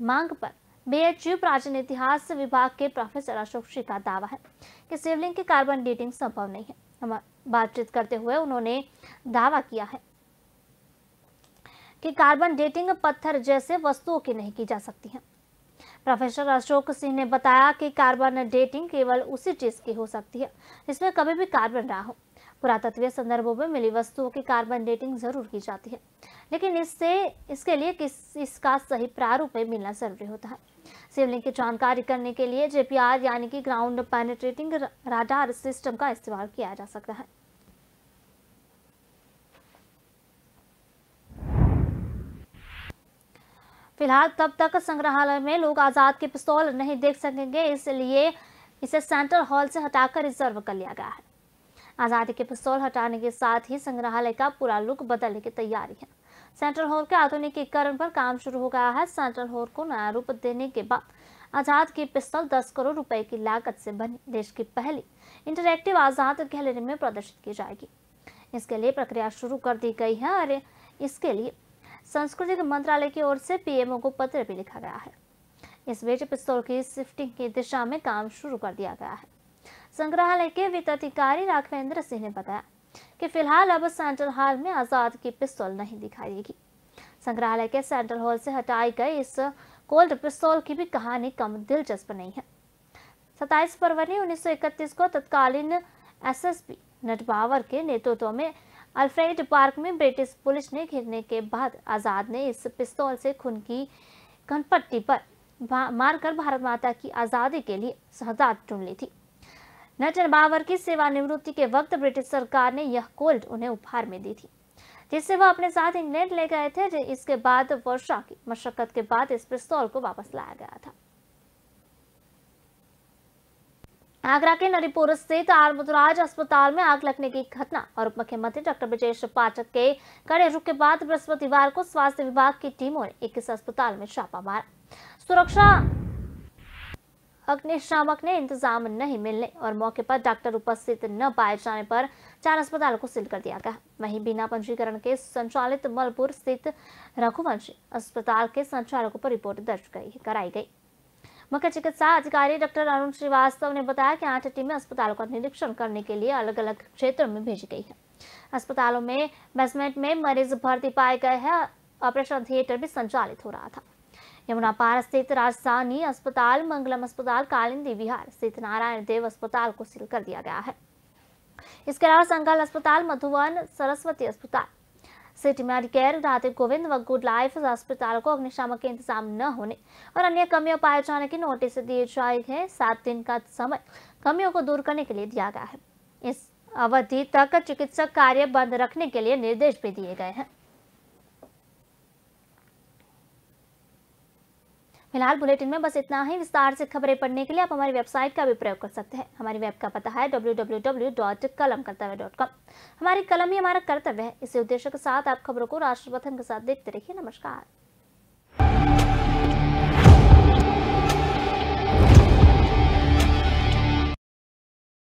मांग पर BHU प्राचीन इतिहास विभाग के प्रोफेसर अशोक सिंह का दावा है कि शिवलिंग की कार्बन डेटिंग संभव नहीं है। बातचीत करते हुए उन्होंने दावा किया है कि कार्बन डेटिंग पत्थर जैसे वस्तुओं की नहीं की जा सकती है। प्रोफेसर अशोक सिंह ने बताया कि कार्बन डेटिंग केवल उसी चीज की हो सकती है जिसमें कभी भी कार्बन रहा हो। पुरातत्वीय संदर्भों में मिली वस्तुओं की कार्बन डेटिंग जरूर की जाती है, लेकिन इसके लिए इसका सही प्रारूप में मिलना जरूरी होता है। शिवलिंग की जानकारी करने के लिए JPR यानी कि ग्राउंड पेनिट्रेटिंग राडार सिस्टम का इस्तेमाल किया जा सकता है। फिलहाल तब तक संग्रहालय में लोग आजाद की पिस्तौल नहीं देख सकेंगे, इसलिए इसे सेंट्रल हॉल से हटाकर रिजर्व कर लिया गया है। आजादी की पिस्तौल हटाने के साथ ही संग्रहालय का पूरा लुक बदलने की तैयारी है। सेंट्रल हॉल के आधुनिकीकरण पर काम शुरू हो गया है। सेंट्रल हॉल को नया रूप देने के बाद आजाद की पिस्तौल 10 करोड़ रुपए की लागत से बनी देश की पहली इंटरैक्टिव आजाद गैलरी में प्रदर्शित की जाएगी। इसके लिए प्रक्रिया शुरू कर दी गई है और इसके लिए सांस्कृतिक मंत्रालय की ओर से PMO को पत्र भी लिखा गया है। इस बीच पिस्तौल की शिफ्टिंग की दिशा में काम शुरू कर दिया गया है। संग्रहालय के वित्त अधिकारी राघवेंद्र सिंह ने बताया कि फिलहाल अब सेंट्रल हॉल में आजाद की पिस्तौल नहीं दिखाई देगी। संग्रहालय के सेंट्रल हॉल से हटाई गई इस कोल्ड पिस्तौल की भी कहानी कम दिलचस्प नहीं है। 27 फरवरी 1931 को तत्कालीन SSP नटबावर के नेतृत्व में अल्फ्रेड पार्क में ब्रिटिश पुलिस ने घेरने के बाद आजाद ने इस पिस्तौल से खून की कनपट्टी पर मारकर भारत माता की आजादी के लिए शहादत चुन ली थी। नटबावर की सेवानिवृत्ति के वक्त ब्रिटिश सरकार ने यह कोल्ड उन्हें उपहार में दी थी, जिससे वह अपने साथ इंग्लैंड ले गए थे। इसके बाद वर्षा की मशक्कत के बाद इस पिस्तौल को वापस लाया गया था। आगरा के नरीपुर स्थित आर्मुतराज अस्पताल में आग लगने की घटना और उप मुख्यमंत्री डॉक्टर ब्रजेश पाठक के कड़े रुख के बाद बृहस्पतिवार को स्वास्थ्य विभाग की टीमों ने इस अस्पताल में छापा मारा। सुरक्षा अग्निशामक ने इंतजाम नहीं मिलने और मौके पर डॉक्टर उपस्थित न पाए जाने पर 4 अस्पतालों को सील कर दिया गया। वहीं बिना पंजीकरण के संचालित मलपुर स्थित रघुवंशी अस्पताल के संचालकों पर रिपोर्ट दर्ज कराई गई। मुख्य चिकित्सा अधिकारी डॉक्टर अरुण श्रीवास्तव ने बताया कि 8 टीमें अस्पतालों का निरीक्षण करने के लिए अलग अलग क्षेत्रों में भेजी गई है। अस्पतालों में बेसमेंट में मरीज भर्ती पाए गए हैं। ऑपरेशन थिएटर भी संचालित हो रहा था। यमुना पार स्थित राजधानी अस्पताल, मंगलम अस्पताल, कालिंदी विहार स्थित नारायण देव अस्पताल को सील कर दिया गया है। इसके अलावा संगल अस्पताल, मधुवन सरस्वती अस्पताल, सिटी मेडिकेयर, राधे गोविंद व गुड लाइफ अस्पताल को अग्निशामक के इंतजाम न होने और अन्य कमियों पाए जाने की नोटिस दिए जाए हैं। 7 दिन का समय कमियों को दूर करने के लिए दिया गया है। इस अवधि तक चिकित्सक कार्य बंद रखने के लिए निर्देश भी दिए गए हैं। फिलहाल बुलेटिन में बस इतना ही। विस्तार से खबरें पढ़ने के लिए आप हमारी वेबसाइट का भी प्रयोग कर सकते हैं। हमारी वेब का पता है www.kalamkartavya.com। हमारी कलम ही हमारा कर्तव्य है। इसी उद्देश्य के साथ आप खबरों को राष्ट्रप्रथम के साथ देखते रहिए। नमस्कार।